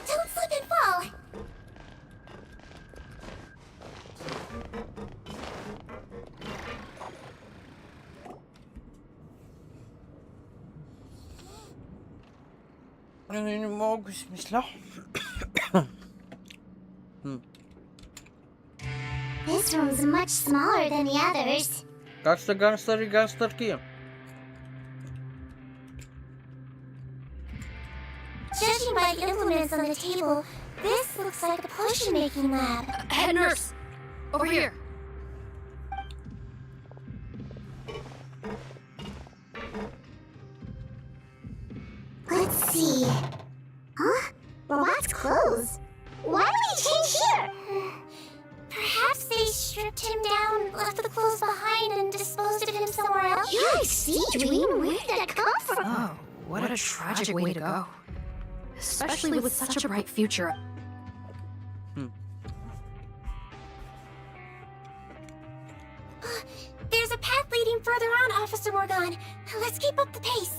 Don't slip and fall! Не мога си мисля. This room's much smaller than the others. Как сте гангстери и гангстерки? Judging by the implements on the table, this looks like a potion-making lab. Head nurse! Over here! Let's see. Huh? Robot's clothes. Why did he change here? Perhaps they stripped him down, left the clothes behind, and disposed of him somewhere else? Yeah, I see, Dream. Where did that come from? Oh, what a tragic way to go. Especially with such a bright future. There's a path leading further on, Officer Morgan. Let's keep up the pace.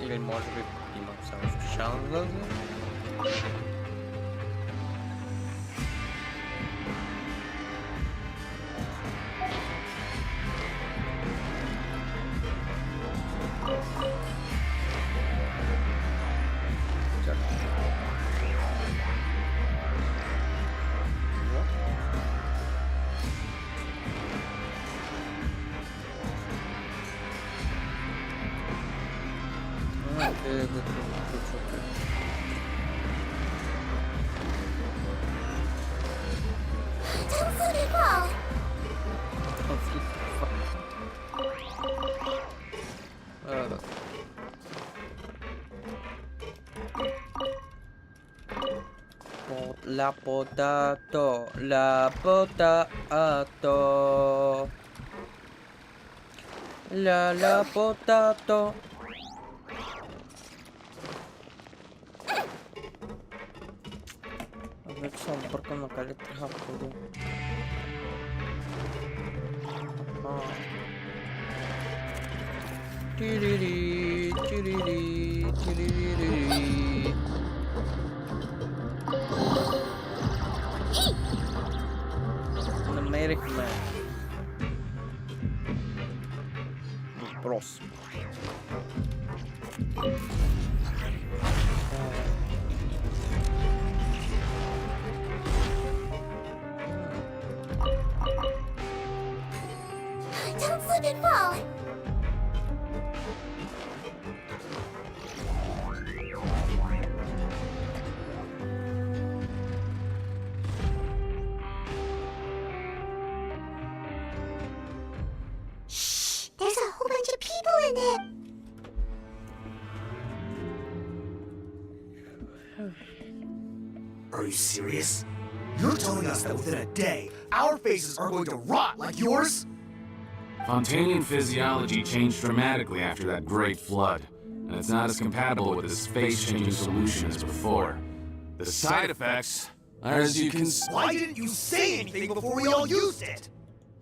Или може би имам само специална задача? Don't slip and fall. Да. La potato. La potato. La potato. Вече съм бъркам на къде трябва да ходим. Тирири, тирири, тирири. Намерихме въпрос. Don't slip and fall. Shh! There's a whole bunch of people in it. Are you serious? You're telling us that within a day, our faces are going to rot like yours? Fontanian physiology changed dramatically after that great flood, and it's not as compatible with this face-changing solution as before. The side effects are, as you can see. Why didn't you say anything before we all used it?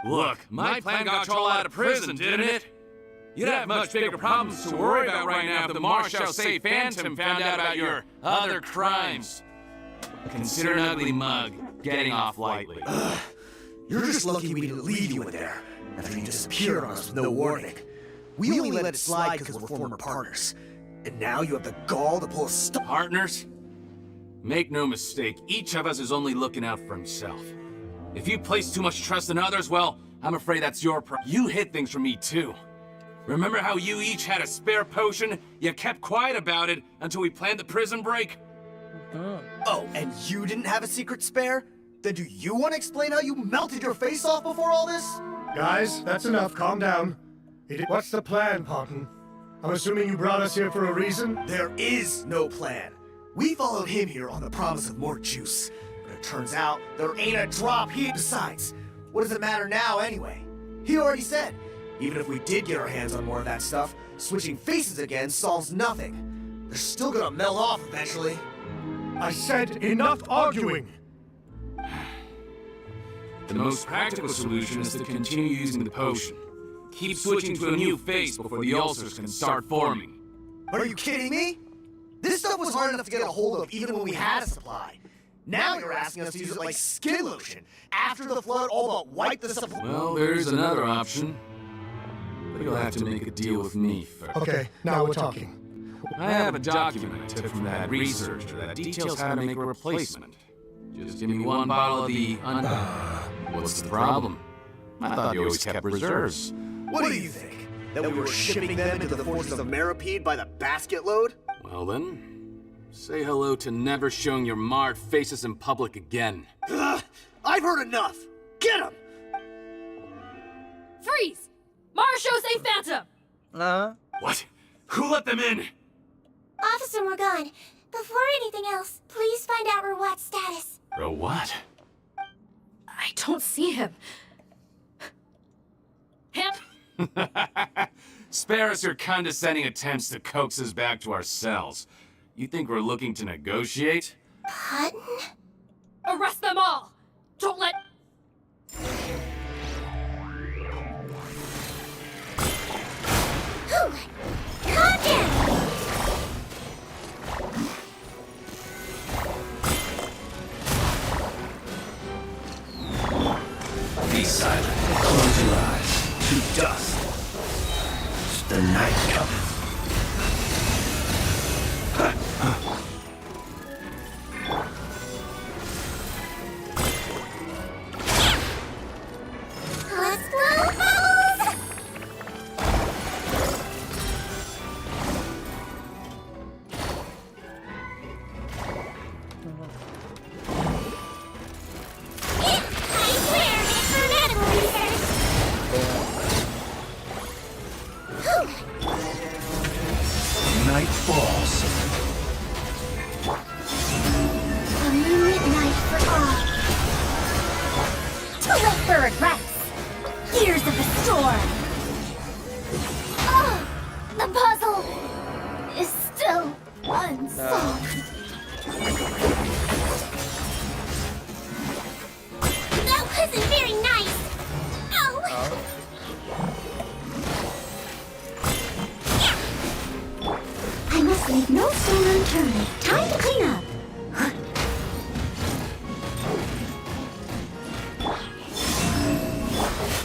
Look, my plan got you all out of prison, didn't it? You'd have much bigger problems to worry about right now if the Marshall Say Phantom found out about your other crimes. Consider an ugly mug getting off lightly. You're just lucky we didn't leave you in there after you disappeared on us with no warning. We only let it slide because we're former partners. And now you have the gall to pull a stunt. Partners? Make no mistake, each of us is only looking out for himself. If you place too much trust in others, well, I'm afraid that's your problem. You hid things from me too. Remember how you each had a spare potion? You kept quiet about it until we planned the prison break? Oh, and you didn't have a secret spare? Then do you want to explain how you melted your face off before all this? Guys, that's enough. Calm down. What's the plan, Potton? I'm assuming you brought us here for a reason? There is no plan. We followed him here on the promise of more juice. But it turns out there ain't a drop he decides. What does it matter now, anyway? He already said, even if we did get our hands on more of that stuff, switching faces again solves nothing. They're still gonna melt off eventually. I said enough arguing! The most practical solution is to continue using the potion. Keep switching to a new face before the ulcers can start forming. Are you kidding me? This stuff was hard enough to get a hold of even when we had a supply. Now you're asking us to use it like skin lotion, after the flood all but wiped the supply. Well, there's another option. But you'll have to make a deal with me first. Okay, now we're talking. I have a document I took from that researcher that details how to make a replacement. Just give me one bottle of the what's the problem? I thought you always kept reserves. What do you think? That we were shipping them into the forces of Maripede by the basket load? Well then, say hello to never showing your marred faces in public again. I've heard enough! Get him! Freeze! Marshall Say Phantom! What? Who let them in? Officer Morgan, before anything else, please find out Rawat's status. Rawat? I don't see him. Him? Spare us your condescending attempts to coax us back to our cells. You think we're looking to negotiate? Potton? Arrest them all! Don't let... Calm down! Be silent and close your eyes. To dust. It's the night coming. Let's blow bubbles! I swear it's for medical research! Night falls. A moonlit night for regrets. Years of the storm. Oh, the puzzle is still unsolved. That wasn't very nice. Ow. I must leave no stone unturned. Time to clean up.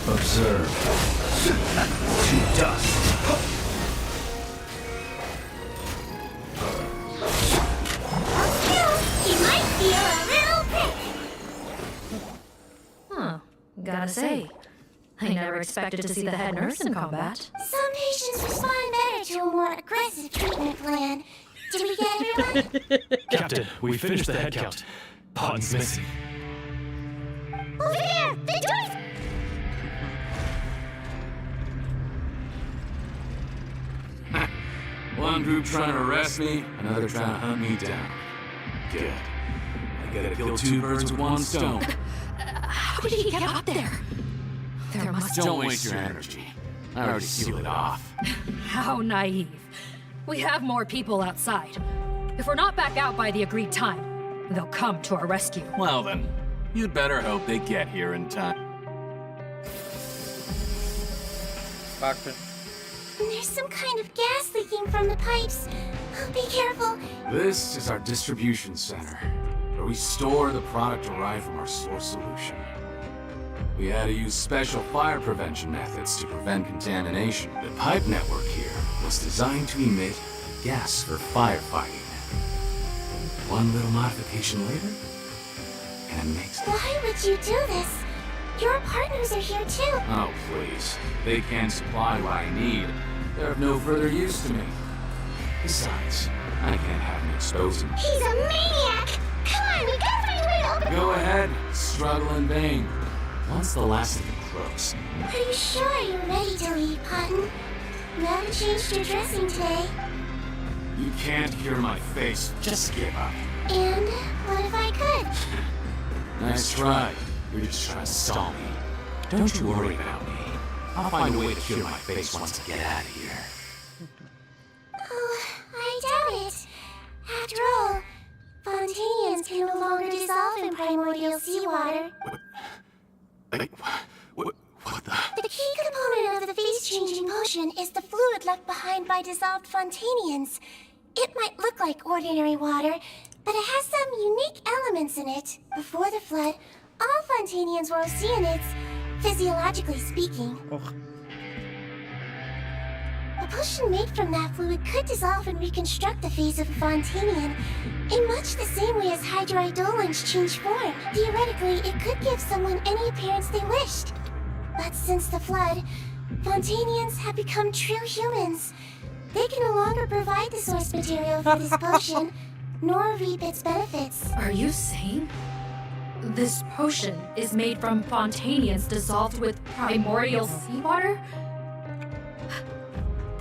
Observe. To dust. Still, you might feel a little prick. Huh. Gotta say, I never expected to see the head nurse in combat. Some patients respond better to a more aggressive treatment plan. Did we get everyone? Captain, we finished the head count. Potton's missing. Over there! The door's... One group trying to arrest me, another trying to hunt me down. Good. I gotta kill two birds with one stone. How did he get up there? There must... Don't waste your energy. I already sealed it off. How naive. We have more people outside. If we're not back out by the agreed time, they'll come to our rescue. Well then, you'd better hope they get here in time. There's some kind of gas leaking from the pipes. Be careful. This is our distribution center, where we store the product derived from our source solution. We had to use special fire prevention methods to prevent contamination. The pipe network here was designed to emit gas for firefighting. One little modification later, and it makes... Why would you do this? Your partners are here too. Oh, please. They can't supply what I need. They're of no further use to me. Besides, I can't have him exposing me. He's a maniac! Come on, we gotta find a way to open... Go ahead. Struggle in vain. Once the last of them croaks. Are you sure you're ready to leave, Potton? You haven't changed your dressing today. You can't hear my face. Just give up. And what if I could? Nice try. You're just trying to stall me. Don't you worry about me. I'll find a way to cure my face once I get out of here. Oh, I doubt it. After all, Fontanians can no longer dissolve in primordial seawater. What the? The key component of the face-changing potion is the fluid left behind by dissolved Fontanians. It might look like ordinary water, but it has some unique elements in it. Before the flood, all Fontanians were oceanids, physiologically speaking. A potion made from that fluid could dissolve and reconstruct the face of a Fontanian in much the same way as hydroidolins change form. Theoretically, it could give someone any appearance they wished. But since the flood, Fontanians have become true humans. They can no longer provide the source material for this potion, nor reap its benefits. Are you saying this potion is made from Fontanians dissolved with primordial seawater?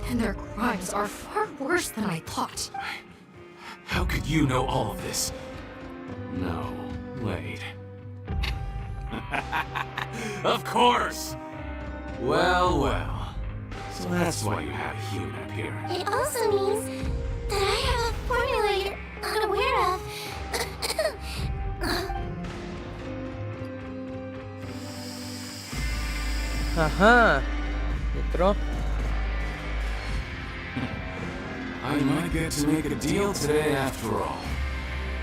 Then their crimes are far worse than I thought. How could you know all of this? No, wait. Of course! Well, well. So that's why you have a human appearance. It also means that I have a formula you're unaware of. Aha. Jutro. I might get to make a deal today after all.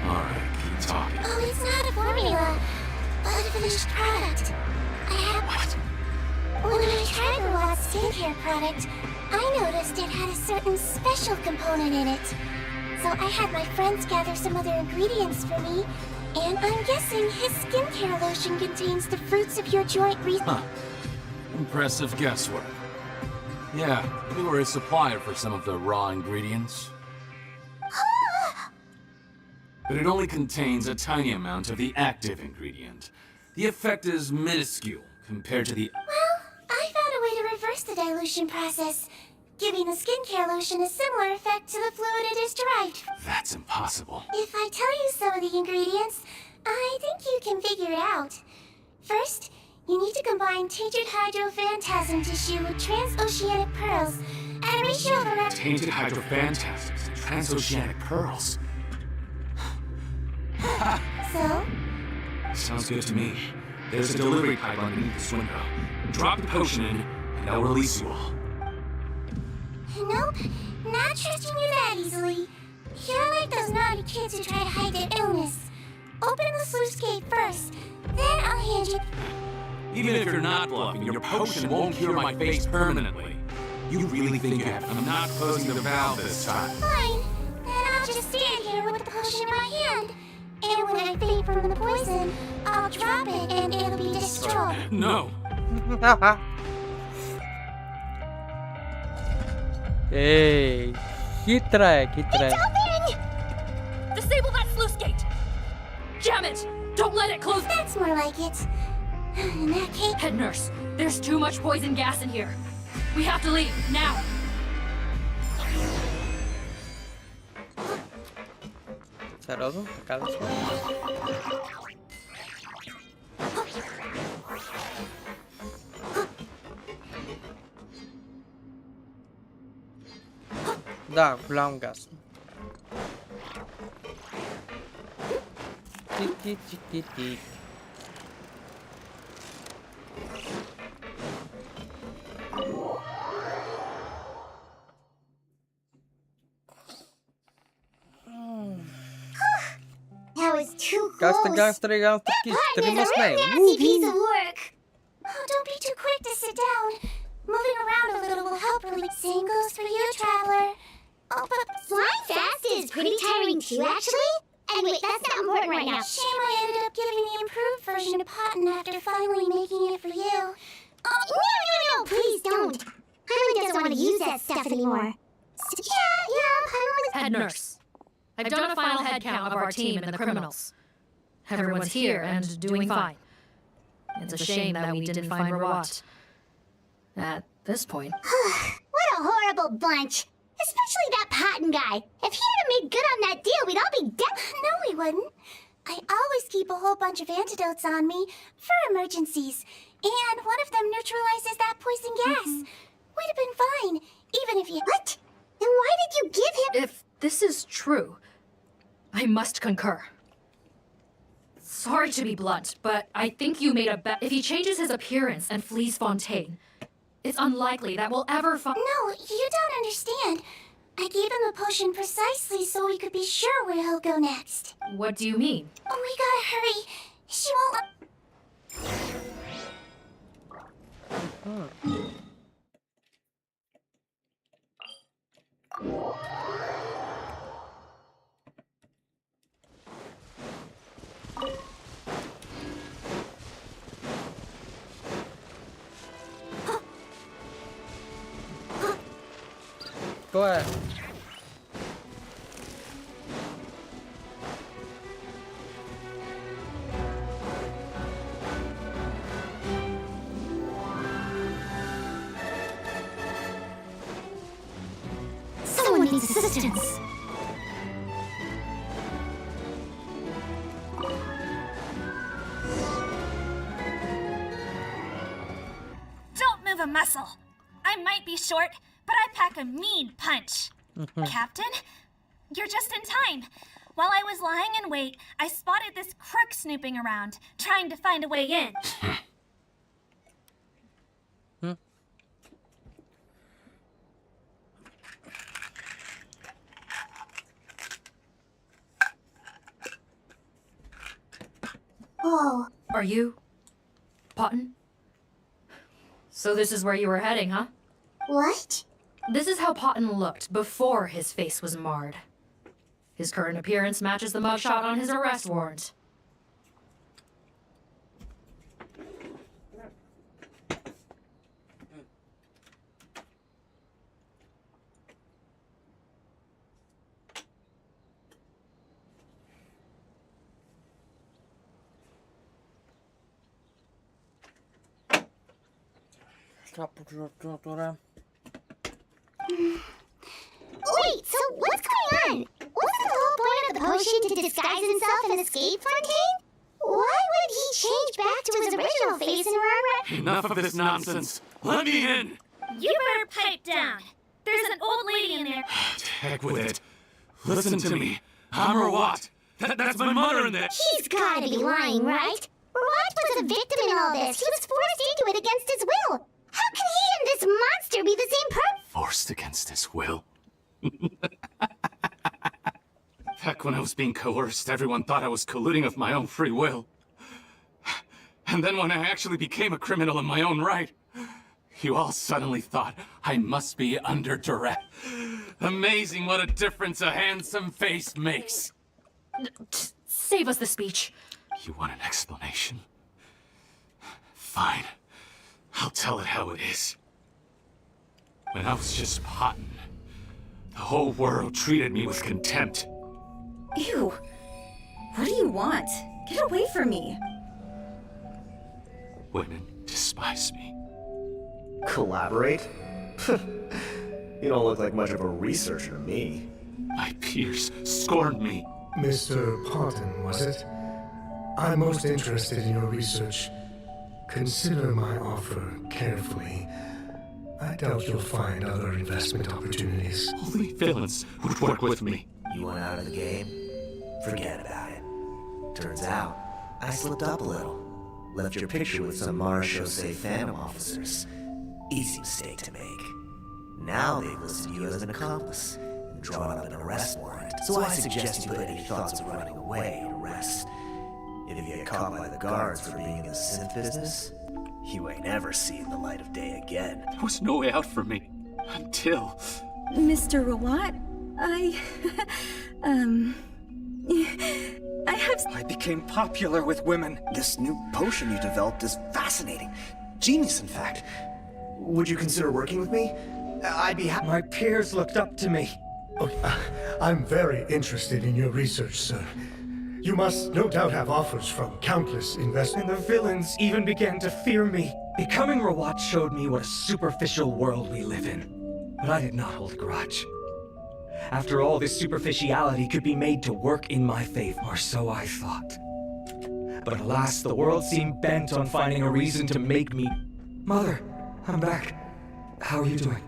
Alright, keep talking. Oh, it's not a formula, but a finished product. I have... What? When I tried Roat's skincare product, I noticed it had a certain special component in it. So I had my friends gather some other ingredients for me, and I'm guessing his skincare lotion contains the fruits of your joint Huh. Impressive guesswork. Yeah, we were a supplier for some of the raw ingredients. But it only contains a tiny amount of the active ingredient. The effect is minuscule compared to the... Well, I found a way to reverse the dilution process, giving the skincare lotion a similar effect to the fluid it is derived from. That's impossible. If I tell you some of the ingredients, I think you can figure it out. First, You need to combine tainted hydrophantasm tissue with transoceanic pearls at a ratio of around... Tainted hydrophantasms and transoceanic pearls. So? Sounds good to me. There's a delivery pipe underneath this window. Drop the potion in, and I'll release you all. Nope, not trusting you that easily. You're like those naughty kids who try to hide their illness. Open the sluice gate first, then I'll hand you... Even if you're not bluffing, your potion won't cure my face permanently. You really think you have... I'm not closing the valve this time. Fine, then I'll just stand here with the potion in my hand. And when I faint from the poison, I'll drop it and it'll be destroyed. No. Hey, keep It's open! Disable that sluice gate! Jam it! Don't let it close! That's more like it. In that case... Head nurse, there's too much poison gas in here. We have to leave, now! ¿Ceroso? Acá después. Da, blancas. Tiki tiki tiki. That was too Gangster, close. kiss, That trimmas partner's a mig. real nasty piece of work. Oh, don't be too quick to sit down. Moving around a little will help relieve. Same goes for you, traveler. Oh, but Flying fast is pretty tiring too, actually. Anyway, that's not important right now. shame I ended up giving the improved version to Potton after finally making it for you. Oh, No, please don't. Harlan doesn't want to use that stuff anymore. Head nurse, I've done a final head count of our team and the criminals. Everyone's here and doing fine. It's a shame that we didn't find Rawat. At this point. What a horrible bunch. Especially that Potton guy. If he had made good on that deal, we'd all be dead. No, we wouldn't. I always keep a whole bunch of antidotes on me for emergencies. And one of them neutralizes that poison gas. We'd have been fine, even if you... What? Then why did you give him... If this is true, I must concur. Sorry to be blunt, but I think you made a bet. If he changes his appearance and flees Fontaine, it's unlikely that we'll ever find... No, you don't understand. I gave him the potion precisely so we could be sure where he'll go next. What do you mean? Oh, we gotta hurry. She won't... Go ahead. Someone needs assistance. Don't move a muscle. I might be short, but I pack a mean punch. Captain, you're just in time. While I was lying in wait, I spotted this crook snooping around, trying to find a way in. Oh. Are you... Potton? So this is where you were heading, huh? What? This is how Potton looked before his face was marred. His current appearance matches the mugshot on his arrest warrant. Wait, so what's going on? Wasn't the whole point of the potion to disguise himself and escape Fontaine? Why would did he change back to his original face and run? Enough of this nonsense. Let me in. You better pipe down. There's an old lady in there. To heck with it. Listen to me. I'm Rawat. That's my mother in there. He's gotta be lying, right? Rawat was a victim in all this. He was forced into it against his will. How can he and this monster be the same person? Forced against his will? Back when I was being coerced, everyone thought I was colluding of my own free will. And then when I actually became a criminal in my own right, you all suddenly thought I must be under duress. Amazing what a difference a handsome face makes. Save us the speech. You want an explanation? Fine. I'll tell it how it is. When I was just potting, the whole world treated me with contempt. Ew. What do you want? Get away from me. Women despise me. Collaborate? You don't look like much of a researcher to me. My peers scorned me. Mr. Potton, was it? I'm most interested in your research. Consider my offer carefully. I doubt you'll find other investment opportunities. Only villains would work with me. You want out of the game? Forget about it. Turns out, I slipped up a little. Left your picture with some Marechaussee Phantom officers. Easy mistake to make. Now they've listed you as an accomplice and drawn up an arrest warrant. So I suggest you put any thoughts of running away to rest. If you get caught by the guards for being in the synth business, you ain't ever seen the light of day again. There was no way out for me. Until... Mr. Rawat, I became popular with women. This new potion you developed is fascinating. Genius, in fact. Would you consider working with me? I'd be happy. My peers looked up to me. Oh, I'm very interested in your research, sir. You must no doubt have offers from countless investors. And the villains even began to fear me. Becoming Rawat showed me what a superficial world we live in. But I did not hold a grudge. After all, this superficiality could be made to work in my favor, or so I thought. But alas, the world seemed bent on finding a reason to make me... Mother, I'm back. How are you doing?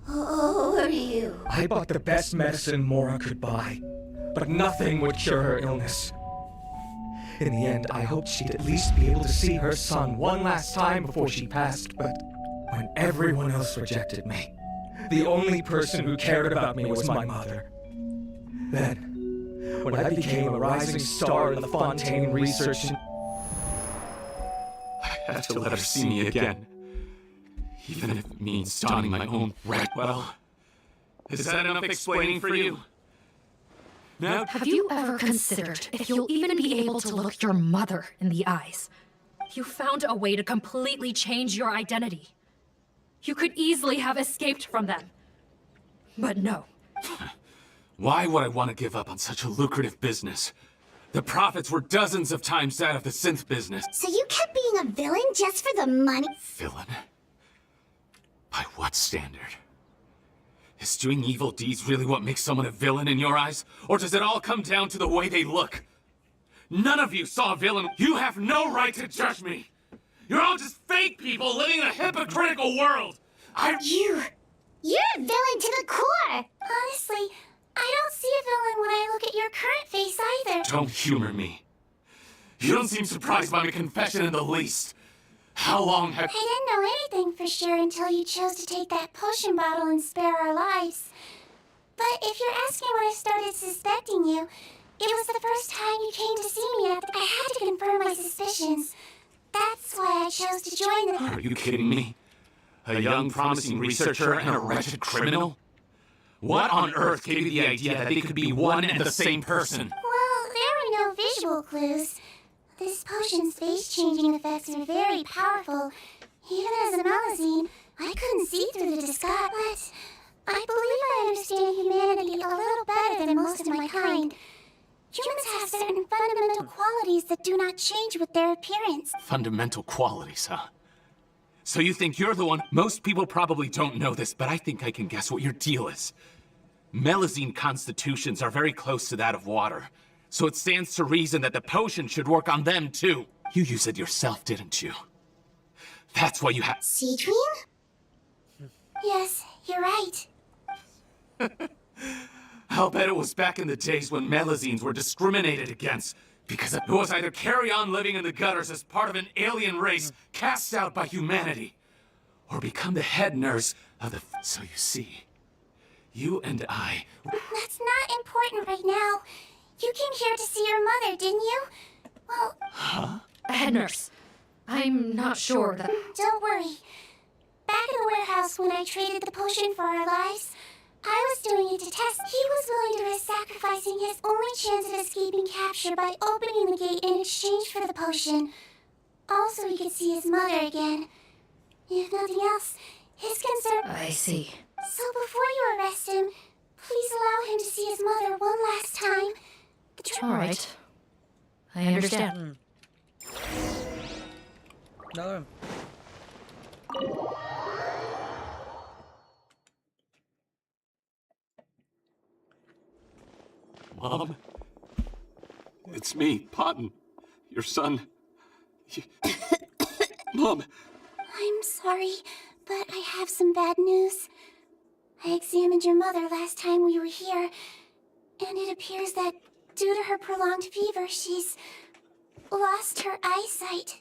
Who are you? I bought the best medicine Mora could buy, but nothing would cure her illness. In the end, I hoped she'd at least be able to see her son one last time before she passed, but when everyone else rejected me, the only person who cared about me was my mother. Then, when I became a rising star in the Fontaine research... I had to let her see me again. Even if it means donning my own rat. Well, is that enough explaining for you? Now, Have you ever considered if you'll even be able to look your mother in the eyes? You found a way to completely change your identity. You could easily have escaped from them. But no. Why would I want to give up on such a lucrative business? The profits were dozens of times that of the synth business. So you kept being a villain just for the money? Villain? By what standard? Is doing evil deeds really what makes someone a villain in your eyes? Or does it all come down to the way they look? None of you saw a villain. You have no right to judge me. You're all just fake people living in a hypocritical world. You're a villain to the core! Honestly, I don't see a villain when I look at your current face either. Don't humor me. You don't seem surprised by my confession in the least. How long have... I didn't know anything for sure until you chose to take that potion bottle and spare our lives. But if you're asking when I started suspecting you, it was the first time you came to see me after I had to confirm my suspicions. That's why I chose to join the... Are you kidding me? A young, promising researcher and a wretched criminal? What on earth gave you the idea that they could be one and the same person? Well, there were no visual clues. This potion's face-changing effects are very powerful. Even as a Malazine, I couldn't see through the disguise. But I believe I understand humanity a little better than most of my kind. Humans have certain fundamental qualities that do not change with their appearance. Fundamental qualities, huh? So you think you're the one? Most people probably don't know this, but I think I can guess what your deal is. Melazine constitutions are very close to that of water. So it stands to reason that the potion should work on them too. You use it yourself, didn't you? That's why you have— Sea Dream? Yes, you're right. I'll bet it was back in the days when Melazines were discriminated against, because it was either carry on living in the gutters as part of an alien race cast out by humanity, or become the head nurse of the— So you see, you and I— That's not important right now. You came here to see your mother, didn't you? Well... Huh? Head nurse, I'm not sure that... Don't worry. Back in the warehouse when I traded the potion for our lives, I was doing it to test. He was willing to risk sacrificing his only chance of escaping capture by opening the gate in exchange for the potion. Also, he could see his mother again. If nothing else, his concern... I see. So before you arrest him, please allow him to see his mother one last time. All right. I understand. No. Mom? It's me, Potton. Your son. Mom! I'm sorry, but I have some bad news. I examined your mother last time we were here, and it appears that due to her prolonged fever, she's lost her eyesight.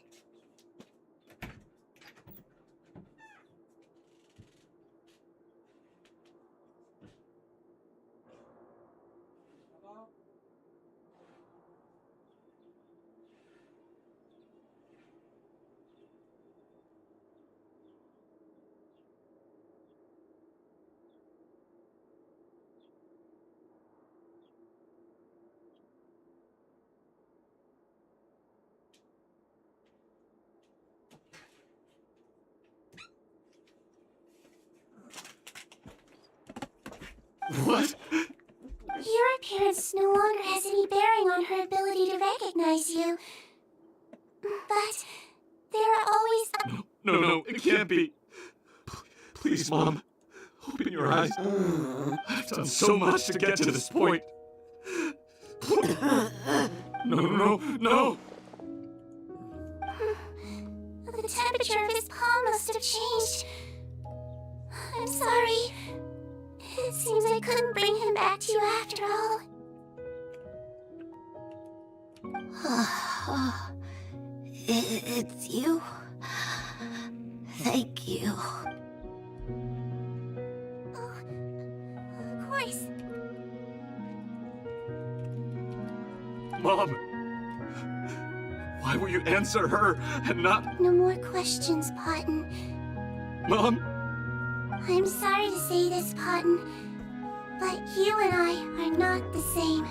What? Your appearance no longer has any bearing on her ability to recognize you. But there are always... No, it can't be. Please, Mom. Open your eyes. I've done so much to get to this point. No. The temperature of his palm must have changed. I'm sorry. It seems I couldn't bring him back to you after all. It's you? Thank you. Oh, of course. Mom! Why will you answer her and not... No more questions, Potton. Mom! I'm sorry to say this, Potton, but you and I are not the same.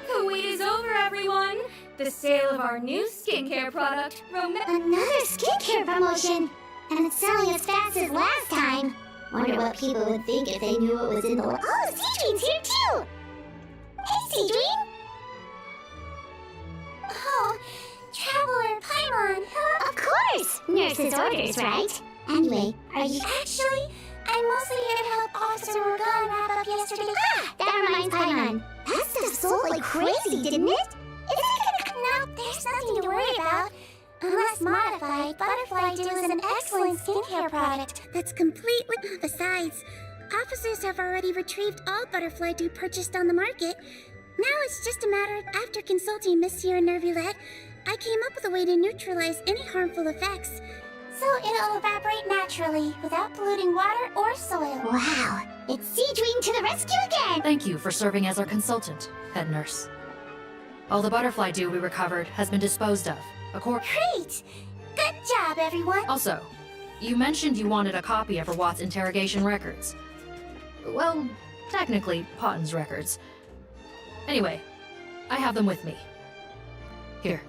The wait is over, everyone! The sale of our new skincare product, Another skincare promotion! And it's selling as fast as last time. Wonder what people would think if they knew what was in the... Oh, Sea-Dream's here too! Hey, Sea-Dream! Oh, Traveler Paimon, hello? Of course! Nurse's orders, right? Anyway, are you... Actually, I'm mostly here to help Officer Morgan wrap up yesterday. Ah! That reminds Paimon. That stuff sold like crazy, didn't it? No, there's nothing to worry about. Unless modified, Butterfly Dew is an excellent skincare product that's complete with... Besides, officers have already retrieved all Butterfly Dew purchased on the market. Now it's just a matter of, after consulting Monsieur Nervulette, I came up with a way to neutralize any harmful effects. So it'll evaporate naturally, without polluting water or soil. Wow, it's Sea-Dream to the rescue again! Thank you for serving as our consultant, head nurse. All the butterfly dew we recovered has been disposed of. Great! Good job, everyone! Also, you mentioned you wanted a copy of Rawat's interrogation records. Well, technically, Potton's records. Anyway, I have them with me. Here.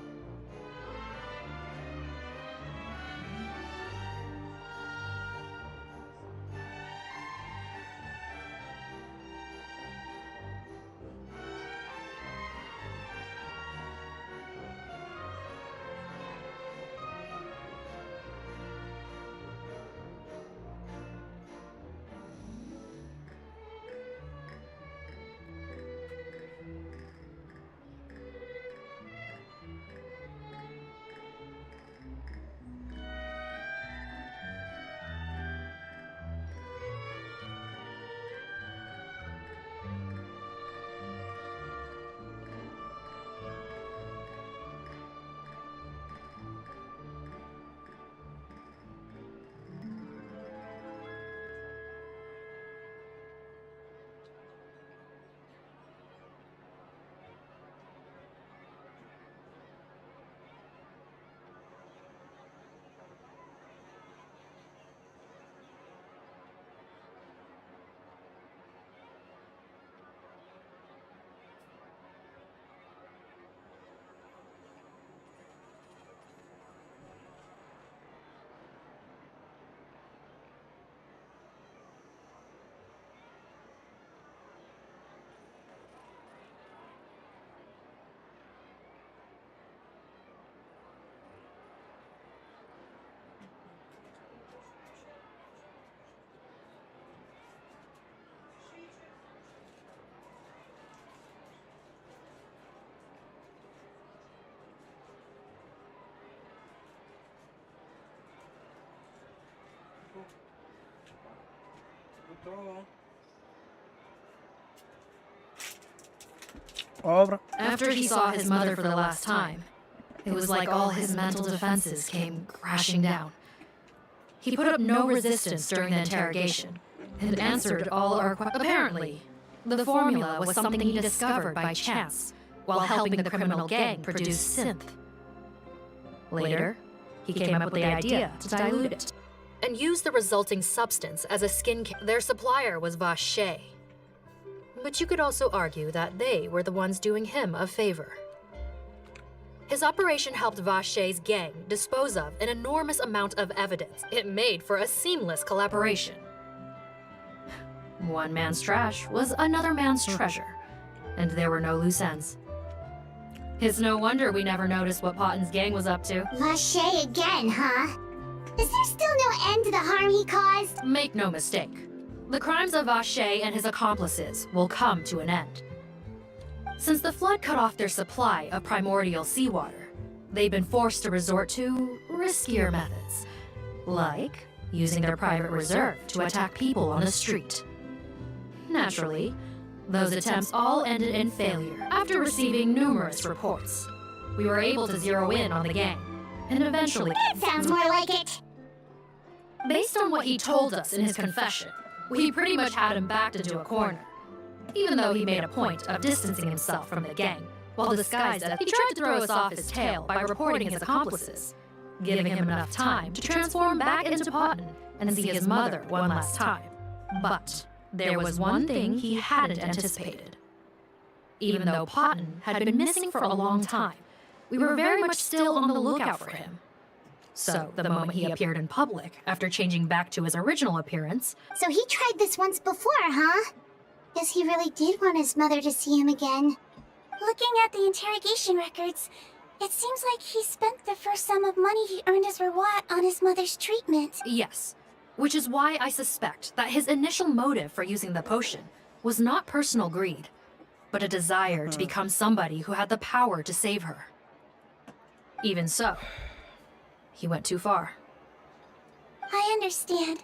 After he saw his mother for the last time, it was like all his mental defenses came crashing down. He put up no resistance during the interrogation and answered all our questions. Apparently, the formula was something he discovered by chance while helping the criminal gang produce synth. Later, he came up with the idea to dilute it and use the resulting substance as a skincare. Their supplier was Vache. But you could also argue that they were the ones doing him a favor. His operation helped Vache's gang dispose of an enormous amount of evidence. It made for a seamless collaboration. One man's trash was another man's treasure, and there were no loose ends. It's no wonder we never noticed what Potton's gang was up to. Vache again, huh? Is there still no end to the harm he caused? Make no mistake. The crimes of Vache and his accomplices will come to an end. Since the flood cut off their supply of primordial seawater, they've been forced to resort to riskier methods, like using their private reserve to attack people on the street. Naturally, those attempts all ended in failure. After receiving numerous reports, we were able to zero in on the gang, and eventually... That sounds more like it! Based on what he told us in his confession, we pretty much had him backed into a corner, even though he made a point of distancing himself from the gang, while disguised as he tried to throw us off his tail by reporting his accomplices, giving him enough time to transform back into Potton and see his mother one last time. But there was one thing he hadn't anticipated. Even though Potton had been missing for a long time, we were very much still on the lookout for him. So, the moment he appeared in public, after changing back to his original appearance... So he tried this once before, huh? Guess he really did want his mother to see him again. Looking at the interrogation records, it seems like he spent the first sum of money he earned as reward on his mother's treatment. Yes, which is why I suspect that his initial motive for using the potion was not personal greed, but a desire to become somebody who had the power to save her. Even so, he went too far. I understand.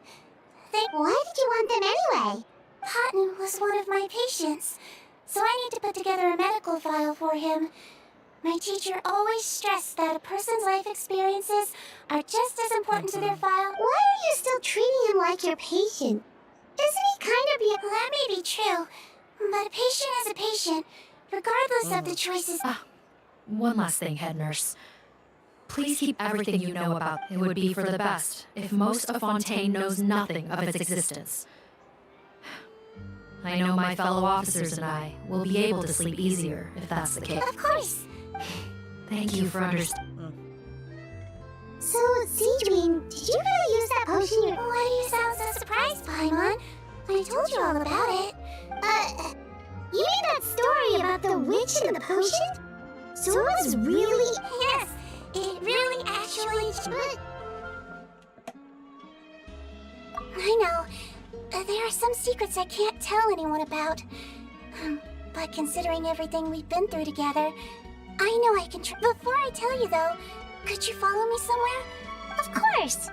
Why did you want them anyway? Potton was one of my patients, so I need to put together a medical file for him. My teacher always stressed that a person's life experiences are just as important to their file. Why are you still treating him like your patient? Doesn't he kind of be Well, that may be true, but a patient is a patient, regardless of the choices. One last thing, head nurse. Please keep everything you know about it. It would be for the best if most of Fontaine knows nothing of its existence. I know my fellow officers and I will be able to sleep easier if that's the case. Of course. Thank you for understanding. So, Seedween, did you really use that potion? Why do you sound so surprised, Paimon? I told you all about it. You mean that story about the witch and the potion? So it was really... Yes, it really actually... I know. There are some secrets I can't tell anyone about. But considering everything we've been through together, I know I can Before I tell you though, could you follow me somewhere? Of course!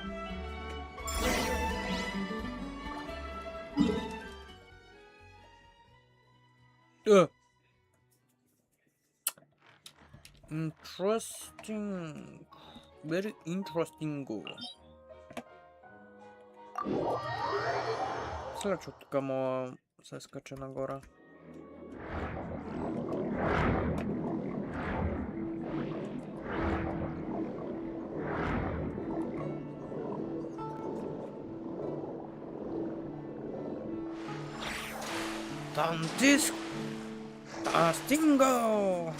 Interesting. Very interesting. Следващото тук мога се скача нагоре. Тастинго!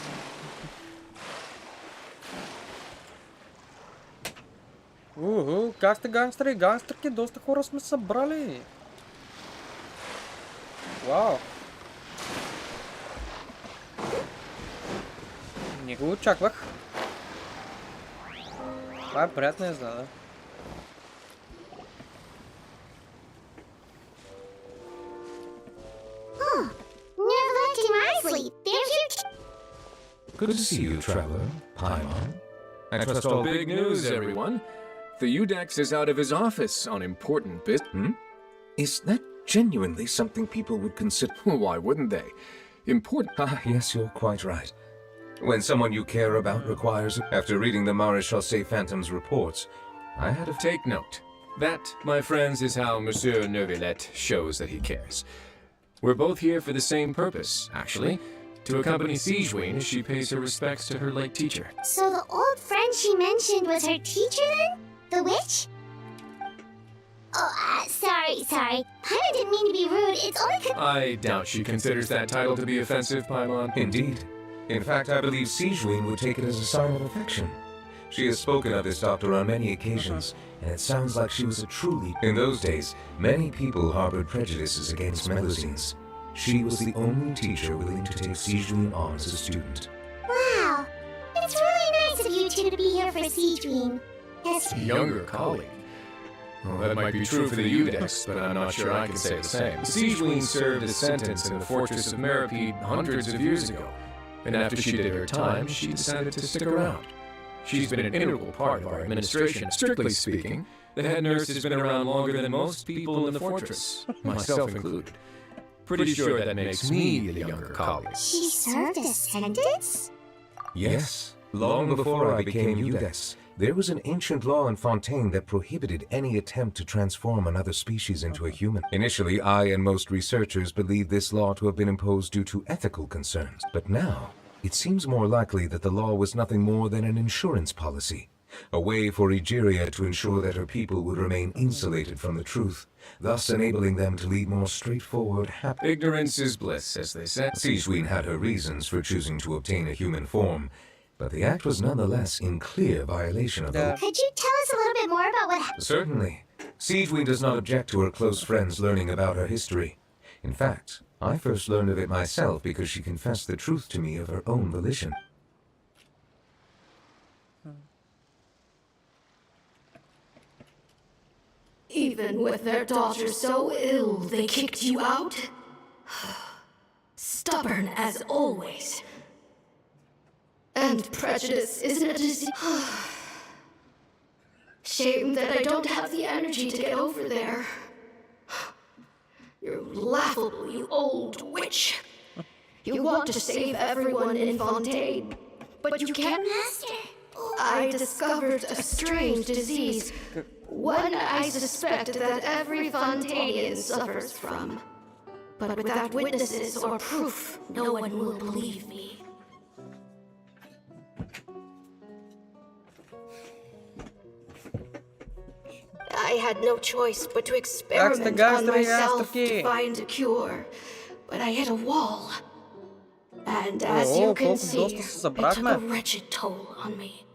Как сте гангстери и гангстерки? Доста хора сме събрали. Вау! Не го очаквах. Това е приятна изненада. Good to see you, Traveler. Paimon. I trust all Big news, everyone. The Udex is out of his office on important business. Is that Genuinely something people would consider. Why wouldn't they? Important. Ah, yes, you're quite right. When someone you care about requires... After reading the Maréchal Phantom's reports, I had to take note. That, my friends, is how Monsieur Neuvillette shows that he cares. We're both here for the same purpose, actually. To accompany Sigewinne as she pays her respects to her late teacher. So the old friend she mentioned was her teacher then? The witch? Oh, sorry. Paimon didn't mean to be rude. It's only I doubt she considers that title to be offensive, Paimon. Indeed. In fact, I believe Sigewinne would take it as a sign of affection. She has spoken of this doctor on many occasions, and it sounds like she was a truly... In those days, many people harbored prejudices against Melusines. She was the only teacher willing to take Sigewinne on as a student. Wow. It's really nice of you two to be here for Sigewinne. Yes. Younger colleague. Well, that might be true for the Udex, but I'm not sure I can say the same. Sigewinne served a sentence in the fortress of Meripede hundreds of years ago, and after she did her time, she decided to stick around. She's been an integral part of our administration. Strictly speaking, the head nurse has been around longer than most people in the fortress, myself included. Pretty sure that makes me the younger colleague. She served a sentence? Yes. Long before I became Udex, there was an ancient law in Fontaine that prohibited any attempt to transform another species into a human. Initially, I and most researchers believed this law to have been imposed due to ethical concerns. But now, it seems more likely that the law was nothing more than an insurance policy, a way for Egeria to ensure that her people would remain insulated from the truth, thus enabling them to lead more straightforward, happy... Ignorance is bliss, as they say. Sigewinne had her reasons for choosing to obtain a human form, but the act was nonetheless in clear violation of the... Could you tell us a little bit more about what happened? Certainly. Sigewinne does not object to her close friends learning about her history. In fact, I first learned of it myself because she confessed the truth to me of her own volition. Even with their daughter so ill, they kicked you out? Stubborn as always. And prejudice isn't a disease. Shame that I don't have the energy to get over there. You're laughable, you old witch. You want to save everyone in Fontaine, but you can't. Master. I discovered a strange disease, one I suspect that every Fontainian suffers from. But without witnesses or proof, no one will believe me. I had no choice but to experiment on myself to find a cure, but I hit a wall. And as you can see, it took a wretched toll on me.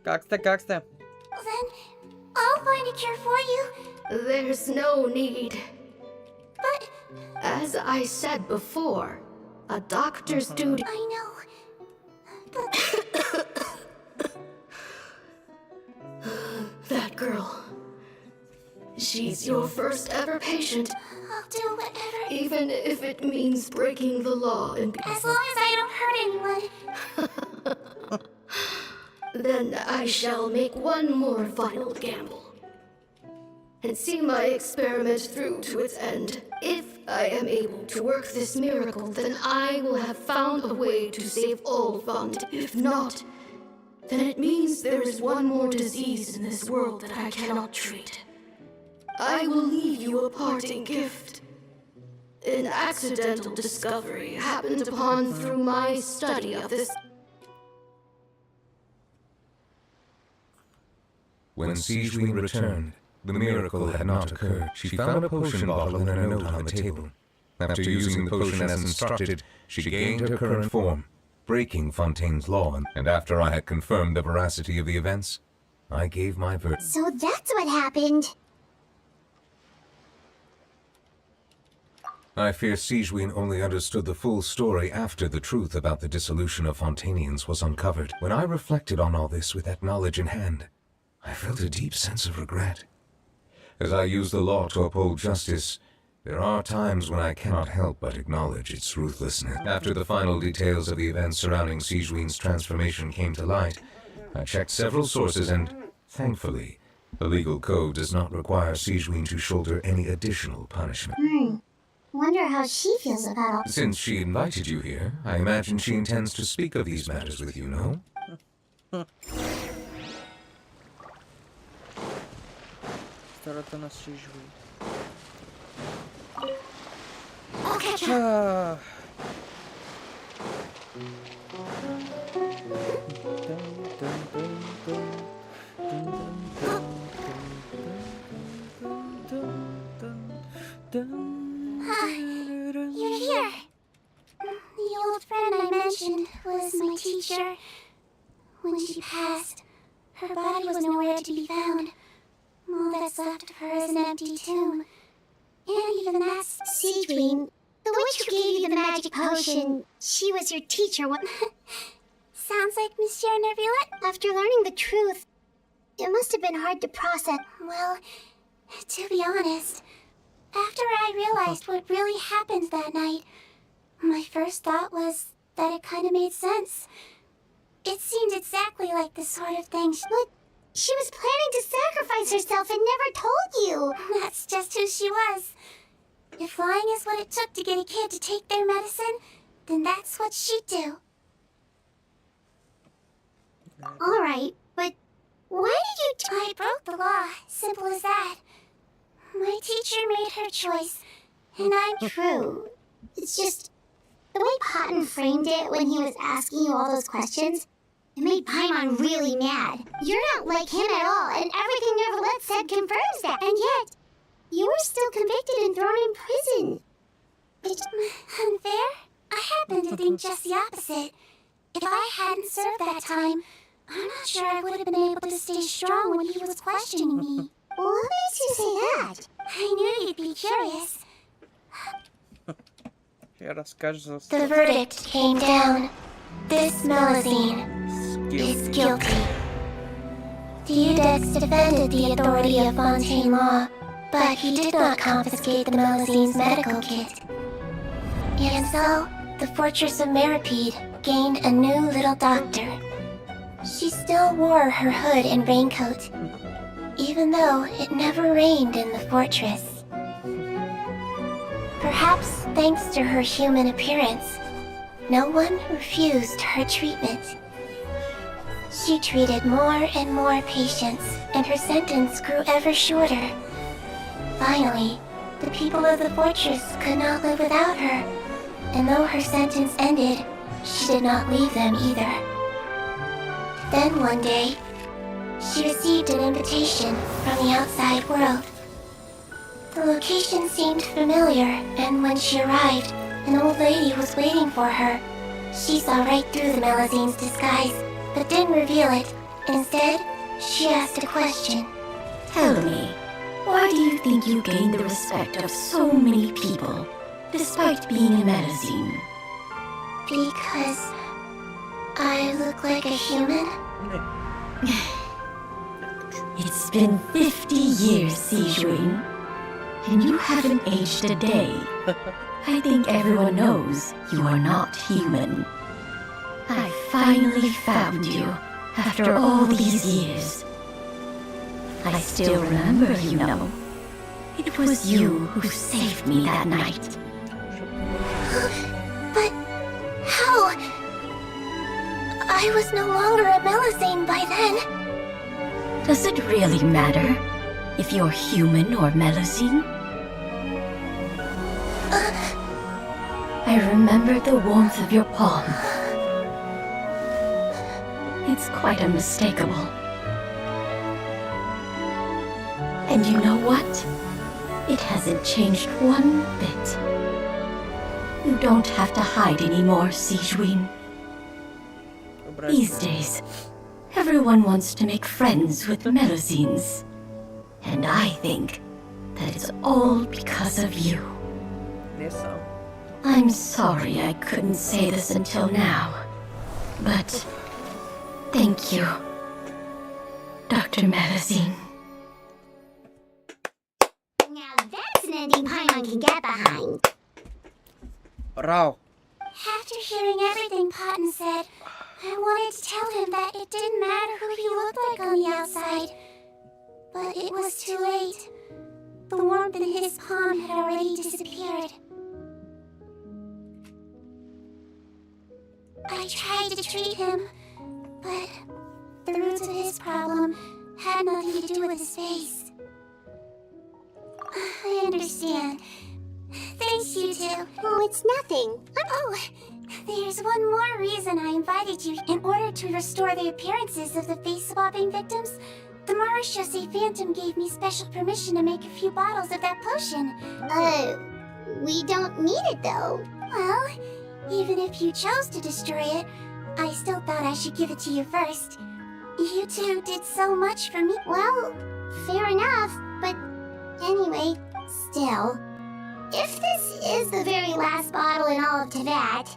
Как сте? Well then, I'll find a cure for you. There's no need. But... As I said before, a doctor's duty... I know. That girl. She's your first ever patient. I'll do whatever. Even if it means breaking the law and... As long as I don't hurt anyone. Then I shall make one more final gamble. And see my experiment through to its end. If I am able to work this miracle, then I will have found a way to save all Fontaine. If not, then it means there is one more disease in this world that I cannot treat. I will leave you a parting gift. An accidental discovery happened upon through my study of this. When Sigewinne returned, the miracle had not occurred. She found a potion bottle and a note on the table. After using the potion as instructed, she gained her current form, breaking Fontaine's law, and after I had confirmed the veracity of the events, I gave my verdict. So that's what happened. I fear Sigewinne only understood the full story after the truth about the dissolution of Fontainians was uncovered. When I reflected on all this with that knowledge in hand, I felt a deep sense of regret. As I use the law to uphold justice, there are times when I cannot help but acknowledge its ruthlessness. After the final details of the events surrounding Sigewinne's transformation came to light, I checked several sources and, thankfully, The legal code does not require Sijuin to shoulder any additional punishment. Wonder how she feels about all. Since she invited you here, I imagine she intends to speak of these matters with you, no? Старата на Sijuin. I'll catch up. You're here. The old friend I mentioned was my teacher. When she passed, her body was nowhere to be found. All that's left of her is an empty tomb. And even that's Sijuin, the witch who gave you the magic potion, she was your teacher. What? sounds like Monsieur Nervulette. After learning the truth, it must have been hard to process. Well, to be honest, after I realized what really happened that night, my first thought was that it kind of made sense. It seemed exactly like the sort of thing But she was planning to sacrifice herself and never told you. That's just who she was. If lying is what it took to get a kid to take their medicine, then that's what she'd do. Alright, but why did you I broke the law, simple as that. My teacher made her choice, and I'm True. It's just the way Potton framed it when he was asking you all those questions, it made Paimon really mad. You're not like him at all, and everything Nervulette said confirms that. And yet, you were still convicted and thrown in prison. It's unfair? I happen to think just the opposite. If I hadn't served that time, I'm not sure I would have been able to stay strong when he was questioning me. What makes you say that? I knew you'd be curious. The verdict came down. This Melazine is guilty. Theodex defended the authority of Fontaine law, but he did not confiscate the Melazine's medical kit. And so, the fortress of Meripede gained a new little doctor. She still wore her hood and raincoat, even though it never rained in the fortress. Perhaps thanks to her human appearance, no one refused her treatment. She treated more and more patients, and her sentence grew ever shorter. Finally, the people of the fortress could not live without her, and though her sentence ended, she did not leave them either. Then one day, she received an invitation from the outside world. The location seemed familiar, and when she arrived, an old lady was waiting for her. She saw right through the Melazine's disguise, but didn't reveal it. Instead, she asked a question. Tell me, why do you think you gained the respect of so many people, despite being a Melazine? Because I look like a human? It's been 50 years, Sijuin, and you haven't aged a day. I think everyone knows you are not human. I finally found you after all these years. I still remember, you know. It was you who saved me that night. But how? I was no longer a Melazine by then. Does it really matter if you're human or Melazine? I remember the warmth of your palm. It's quite unmistakable. And you know what? It hasn't changed one bit. You don't have to hide anymore, Sijuin. These days, everyone wants to make friends with Melazines. And I think that it's all because of you. I'm sorry I couldn't say this until now, but thank you, Dr. Melazine. Now that's an ending Paimon can get behind. Bravo. After hearing everything Potton said, I wanted to tell him that it didn't matter who he looked like on the outside. But it was too late. The warmth in his palm had already disappeared. I tried to treat him, but the roots of his problem had nothing to do with his face. I understand. Thanks, you two. Oh, it's nothing. Oh, there's one more reason I invited you. In order to restore the appearances of the face-swapping victims, the Mauritius Phantom gave me special permission to make a few bottles of that potion. We don't need it, though. Well, even if you chose to destroy it, I still thought I should give it to you first. You two did so much for me. Well, fair enough, but anyway, still. If this is the very last bottle in all of Teyvat,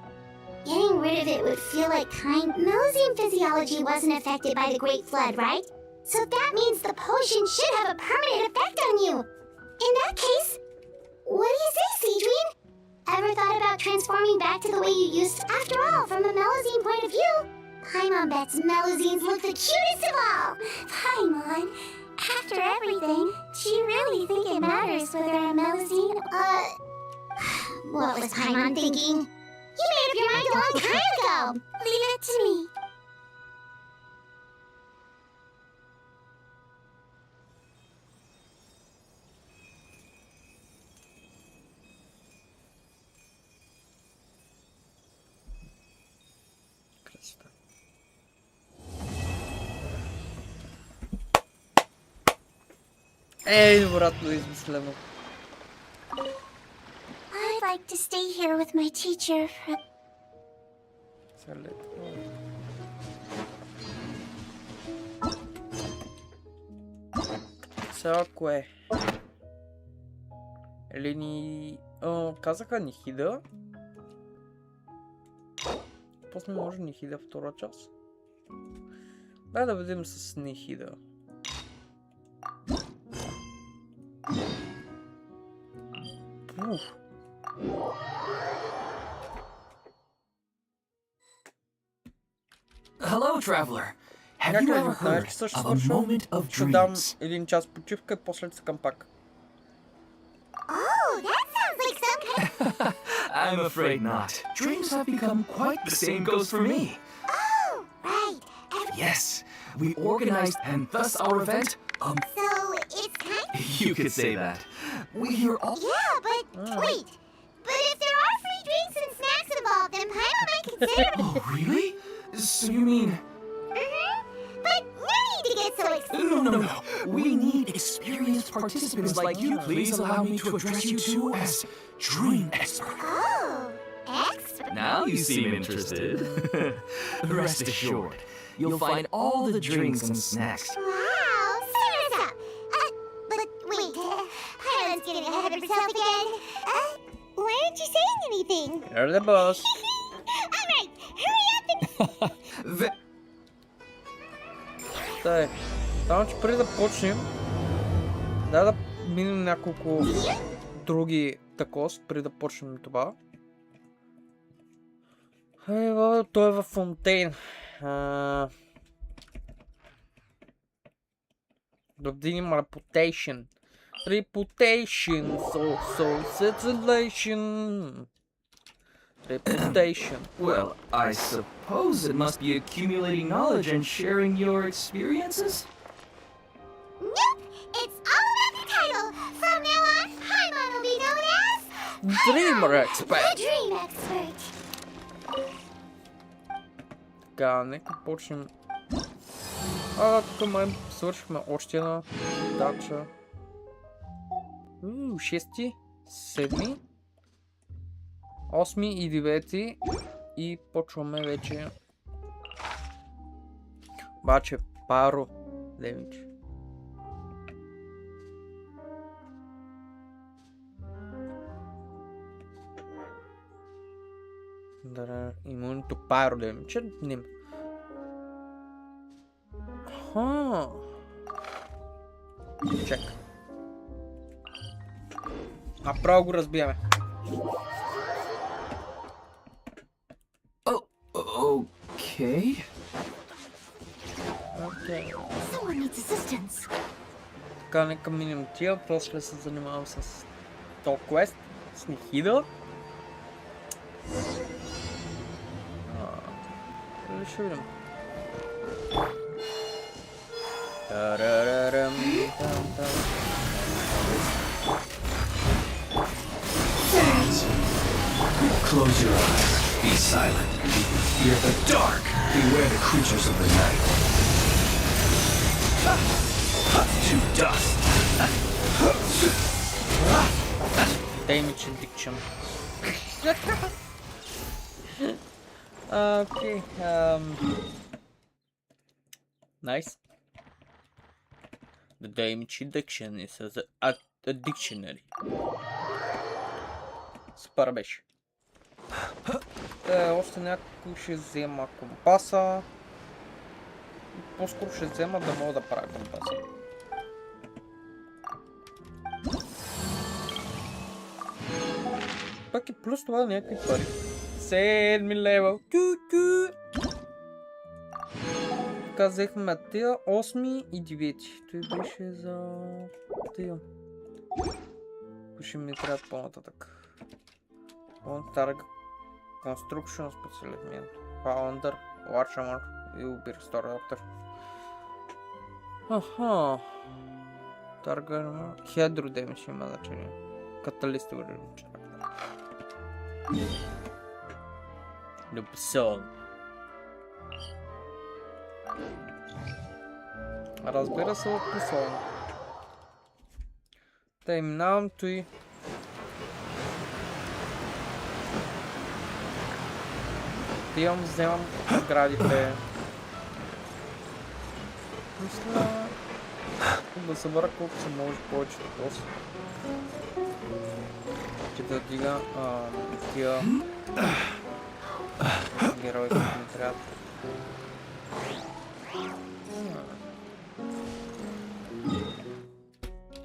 getting rid of it would feel like Melazine physiology wasn't affected by the Great Flood, right? So that means the potion should have a permanent effect on you. In that case, what do you say, Cedrine? Ever thought about transforming back to the way you used to? After all, from a Melazine point of view, Paimon bets Melazines look the cutest of all. Paimon, after everything, do you really think it matters whether I'm Melazine? What was Paimon thinking? You made up your mind a long time ago. Leave it to me. Вратно измислено. I'd like to stay here with my teacher for... Сега кое? Или ни... казаха Нихида. После може Нихида втора част. Дай да видим с Нихида. Hello, traveler. Have you ever heard of a moment of dreams? Един час почивка и после цъкам пак. Oh, that sounds like some kind... I'm afraid not. Dreams have become quite the same goes for me. Oh, right. Yes, we organized and thus our event, So, it's kind of... you could say that. We hear all... Yeah, but wait. But if there are free drinks and snacks involved, then Paimon might consider... Oh, really? So you mean... But no need to get so excited. No. We need experienced participants like you. Please allow me to address you two as dream experts. Oh, expert? Now you seem interested. Rest assured, you'll find all the drinks and snacks. Wow, Sarasa! But wait, Paimon's getting ahead of herself again. Why aren't you saying anything? You're the boss. Alright, hurry up and... Тъй, само че преди да почнем, да минем няколко други такос, преди да почнем това. Той е във Фонтейн. Да вдигнем Reputation. Reputation. Well, I suppose it must be accumulating knowledge and sharing your experiences? Nope! It's all about the title! From now on, Paimon will be known as... Dreamer Expert! The Dream Expert! Така, нека почнем. Тук май свършихме още една задача. 6, 7, 8 и 9 и почваме вече. Обаче паро демидж. Да, имун to pyro damage. Ним. Чек. Направо го разбиваме. Okay. Someone needs assistance. Така, нека минем тия, после се занимавам с то квест, с Нихида. Или ще видим. Close your eyes. Be silent. Fear the dark. Beware the creatures of the night. To dust. Damage addiction. Okay. Nice. The damage addiction is a dictionary. Супер беше. Още някой ще взема компаса. По-скоро ще взема да мога да правя компаса. Пък и плюс това някакви пари. 7 левел. Така взехме тия 8 и 9. Той беше за тия. Ще ми трябва по-нататък. Target construction specialist founder large amount will be restored after. Target hydro damage има значение. Catalyst will reach. Lupson. Разбира се от Lupson. Та им минавам той. Отивам, вземам градите. Мисля да събера колко се може повечето после. Ще да дига тия герои, които ми трябват.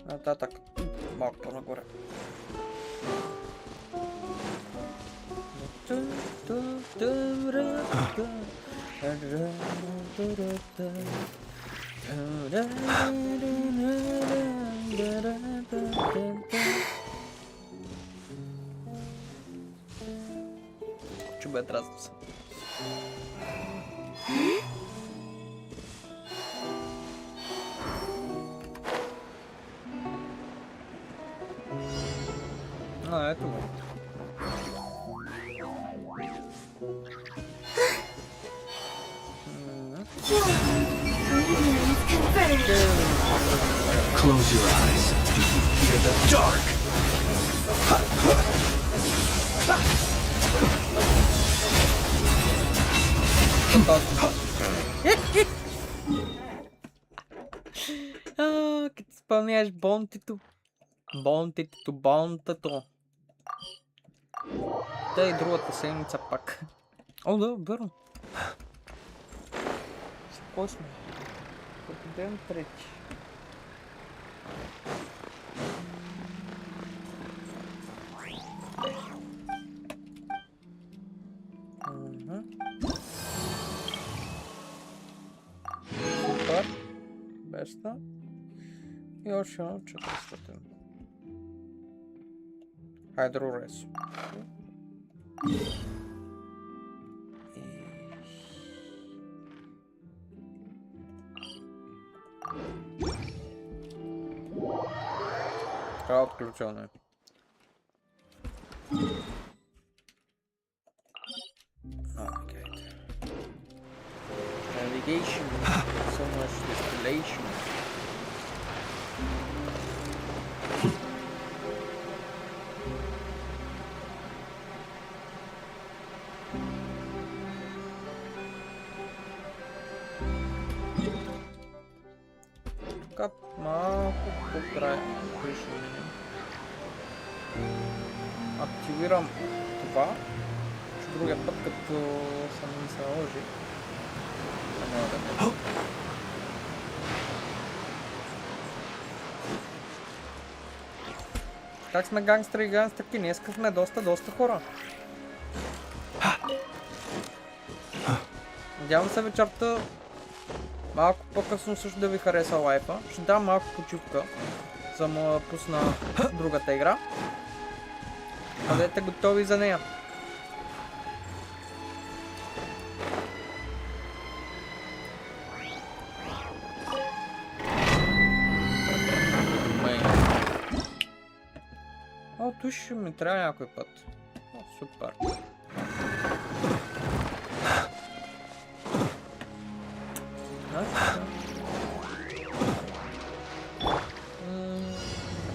Нататък. Малко по-нагоре. Чубе дразнам се. Ето го. Close your eyes. Fear the dark. Като изпълняваш бонтито. Бонтето. Да и другата седмица пак. О, да, верно. Кой сме? Като ден трети. Супер. Беста. И още едно 400. Хайдрорез. Така отключено. Navigation, so much distillation. Тук малко по-край ще минем. Активирам това, че другия път като съм ми се наложи. Как сме гангстери и гангстерки? Днес сме доста хора. Надявам се вечерта Малко по-късно също да ви хареса лайфа. Ще дам малко почивка, за да пусна другата игра. Бъдете готови за нея. О, тук ще ми трябва някой път. О, супер.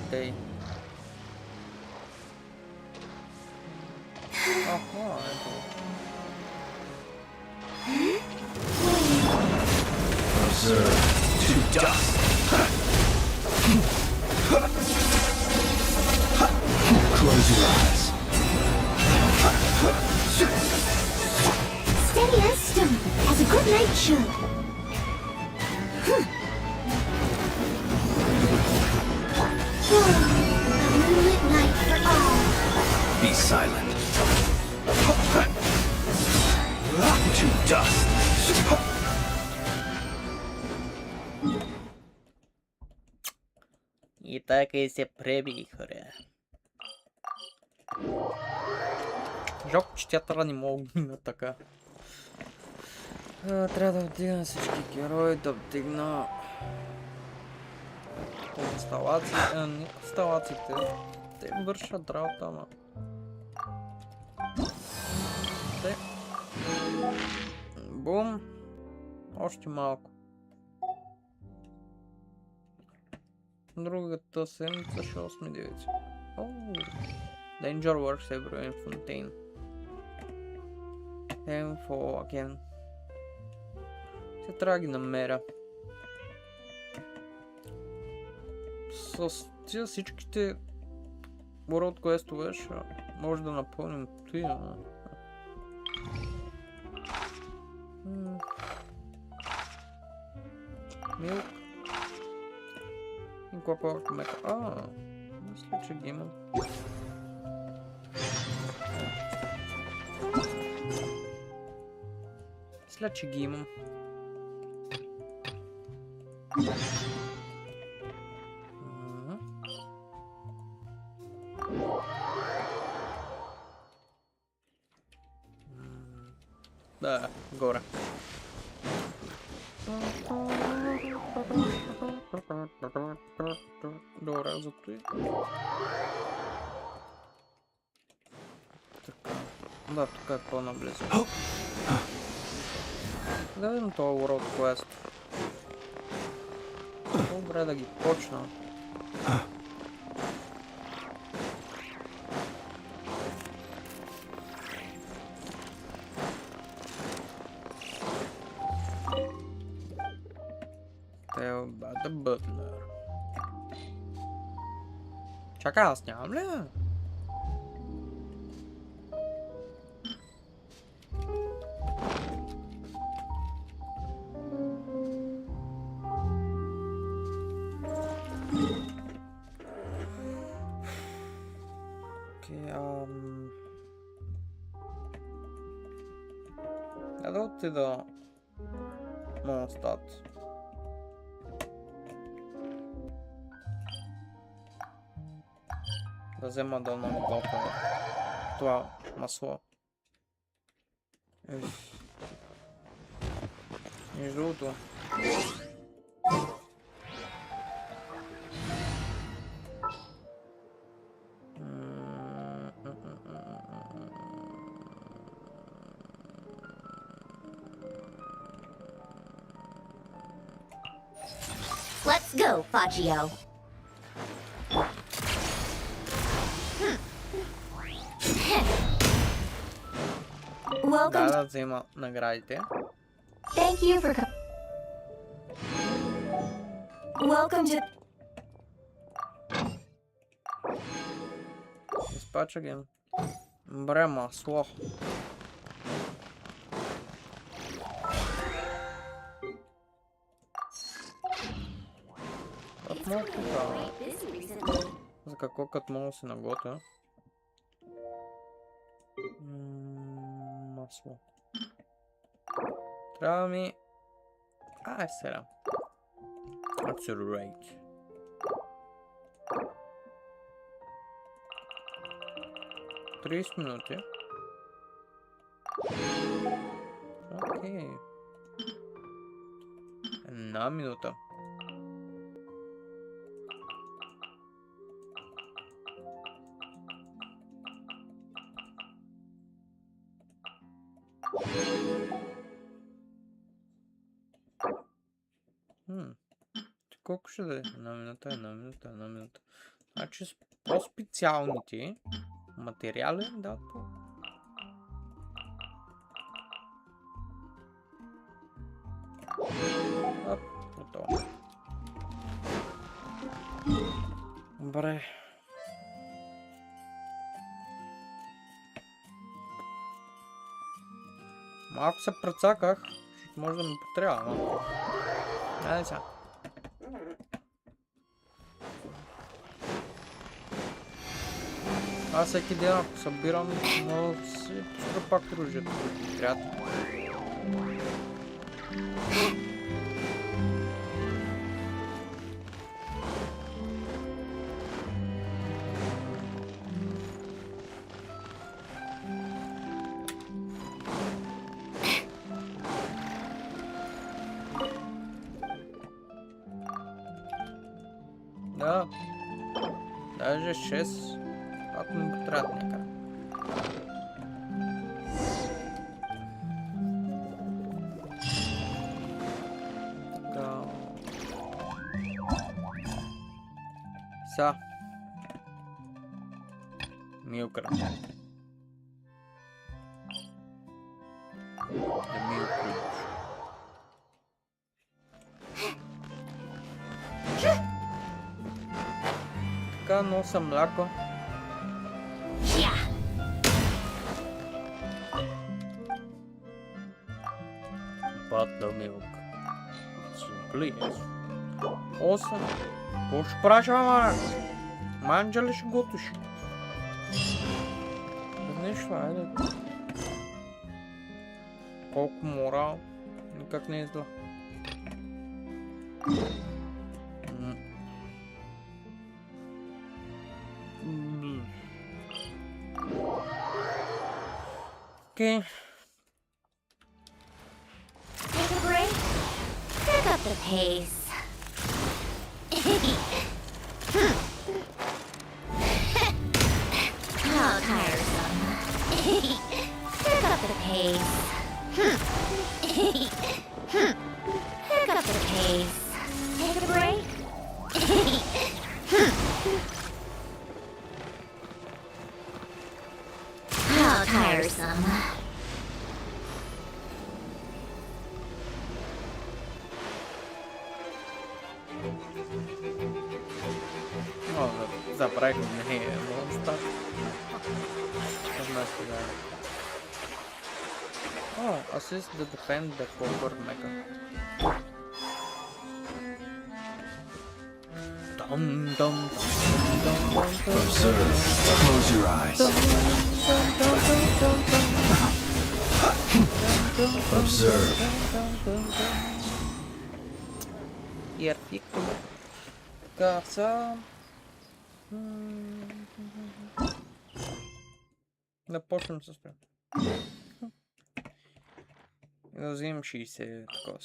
Окей. Аха, ето. Close your eyes. Steady as stone, as a good knight should. A moonlit night for all. Be silent. To dust. И така и се пребиха. Жалко, че театъра не мога да гина така. Трябва да вдигна всички герои, да вдигна констелациите, не констелациите. Те вършат работа, ама. Те. Бум. Още малко. Другата седмица ще 8-9. Danger works everywhere in Fontaine. Info again. Ще трябва да ги намеря. С тия всичките World Quest-ове ще може да напълним тия. Милк. И какво повече мека? Мисля, че ги имам. Мисля, че ги имам. Да, горе. Добре, зато и... Така. Да, тук е по-наблизо. Да видим това World Quest. Добре да ги почна. Tell about the butler. Чакай, аз нямам ли? Да отида Монстат. Да взема да наглота това масло. И жълто. Let's go, Faccio. Welcome. Да взема наградите. Thank you for coming. Welcome to. Изпача ги. Бре, масло. За какво като мога се наготвя? Масло. Трябва ми... Ай сега. Accelerate. Тридесет минути. Окей. Една минута. Колко ще да е? Една минута. Значи с по-специалните материали да по... Готово. Добре. Малко се прецаках, защото може да ми потрябва, но... Айде сега. Аз всеки ден, ако събирам, мога да си построя пак оръжието, което трябва. Да, даже 6. Ако ми потрябва някъде. Така. Са. Милкър. Така, носа мляко. Butler milk. Please. 8. Какво ще правиш, мама? Манджа ли ще готвиш? Нещо, айде. Колко морал? Никак не е зла. Окей. Take a break. Pick up the pace. How tiresome. Pick up the pace. Pick up the pace. Take a break. How tiresome. Забравих не е монстър. Oh, assist the defend the cover mecha. Observe. Close your eyes. Observe. Perfecto. Casa. Да почнем с това. И да вземем 60 такова.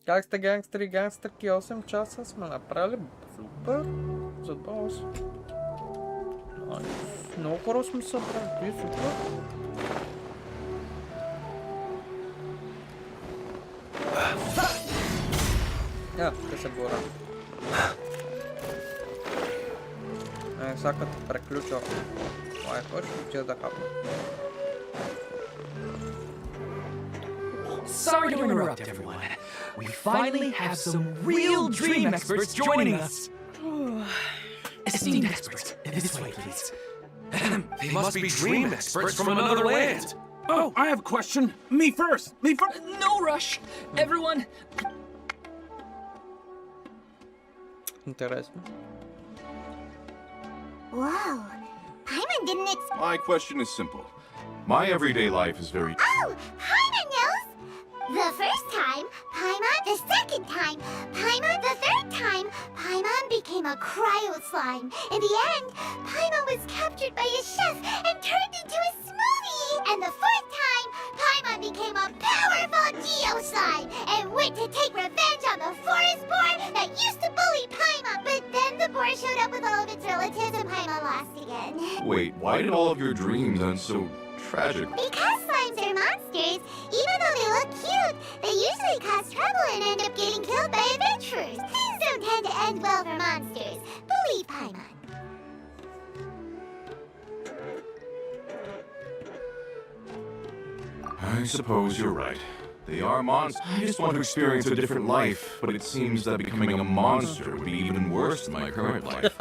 Как сте гангстери и гангстерки? 8 часа сме направили. Супер. За 8. Много хора сме събрали. Супер. Ще се гора. Сега като преключа лайфа, ще отида да хапна. Sorry to interrupt, everyone. We finally have some real dream experts joining us. Esteemed experts, this way, please. They must be dream experts from another land. Oh, I have a question. Me first. No rush. Everyone. Интересно. Whoa. Paimon didn't My question is simple. My everyday life is very... Oh, Paimon knows! The first time, Paimon. The second time, Paimon. The third time, Paimon became a cryo slime. In the end, Paimon was captured by a chef and turned into a smoothie. And the fourth time, Paimon became a powerful Geo slime and went to take revenge on the forest boar that used to bully Paimon. But then the boar showed up with all of its relatives and Paimon lost again. Wait, why did all of your dreams end so tragic? Because slimes are monsters, even though they look cute, they usually cause trouble and end up getting killed by adventurers. Things don't tend to end well for monsters. Believe Paimon. I suppose you're right. They are monsters. I just want to experience a different life, but it seems that becoming a monster would be even worse than my current life.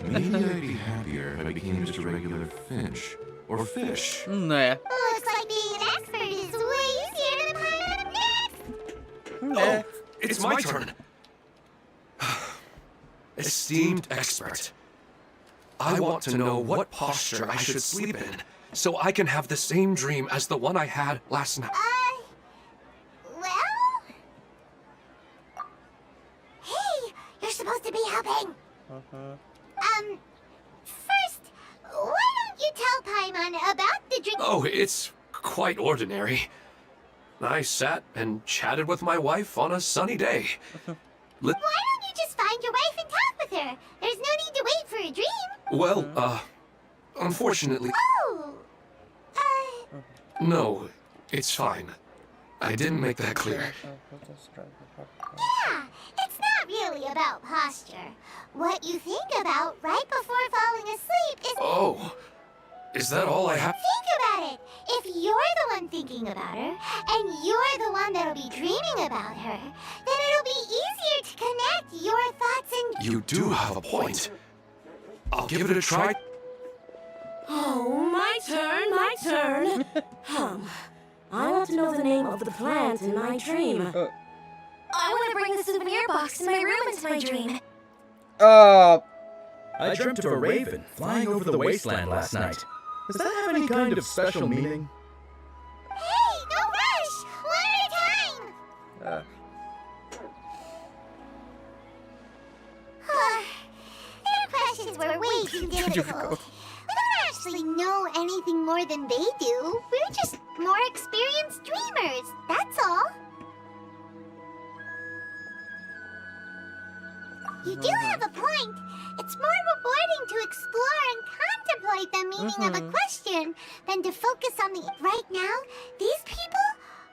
Maybe I'd be happier if I became just a regular finch. Or fish. Nah. Looks like being an expert is way easier than Paimon next. Oh, it's my turn. Esteemed expert, I want to know what posture I should sleep in so I can have the same dream as the one I had last night. Well? Hey, you're supposed to be helping. First, why don't you tell Paimon about the dream? Oh, it's quite ordinary. I sat and chatted with my wife on a sunny day. Why don't you just find your wife and talk with her? There's no need to wait for a dream. Well, unfortunately... Oh! No, it's fine. I didn't make that clear. Yeah, it's not really about posture. What you think about right before falling asleep is... Oh, is that all I have? Think about it. If you're the one thinking about her, and you're the one that'll be dreaming about her, then it'll be easier to connect your thoughts and... You do have a point. I'll give it a try. Oh, my turn. I want to know the name of the plant in my dream. I want to bring the souvenir box in my room into my dream. I dreamt of a raven flying over the wasteland last night. Does that have any kind of special meaning? Hey, no rush! One at a time! Their questions were way too difficult. We don't actually know anything more than they do. We're just more experienced dreamers, that's all. You do have a point. It's more rewarding to explore and contemplate the meaning of a question than to focus on the... Right now, these people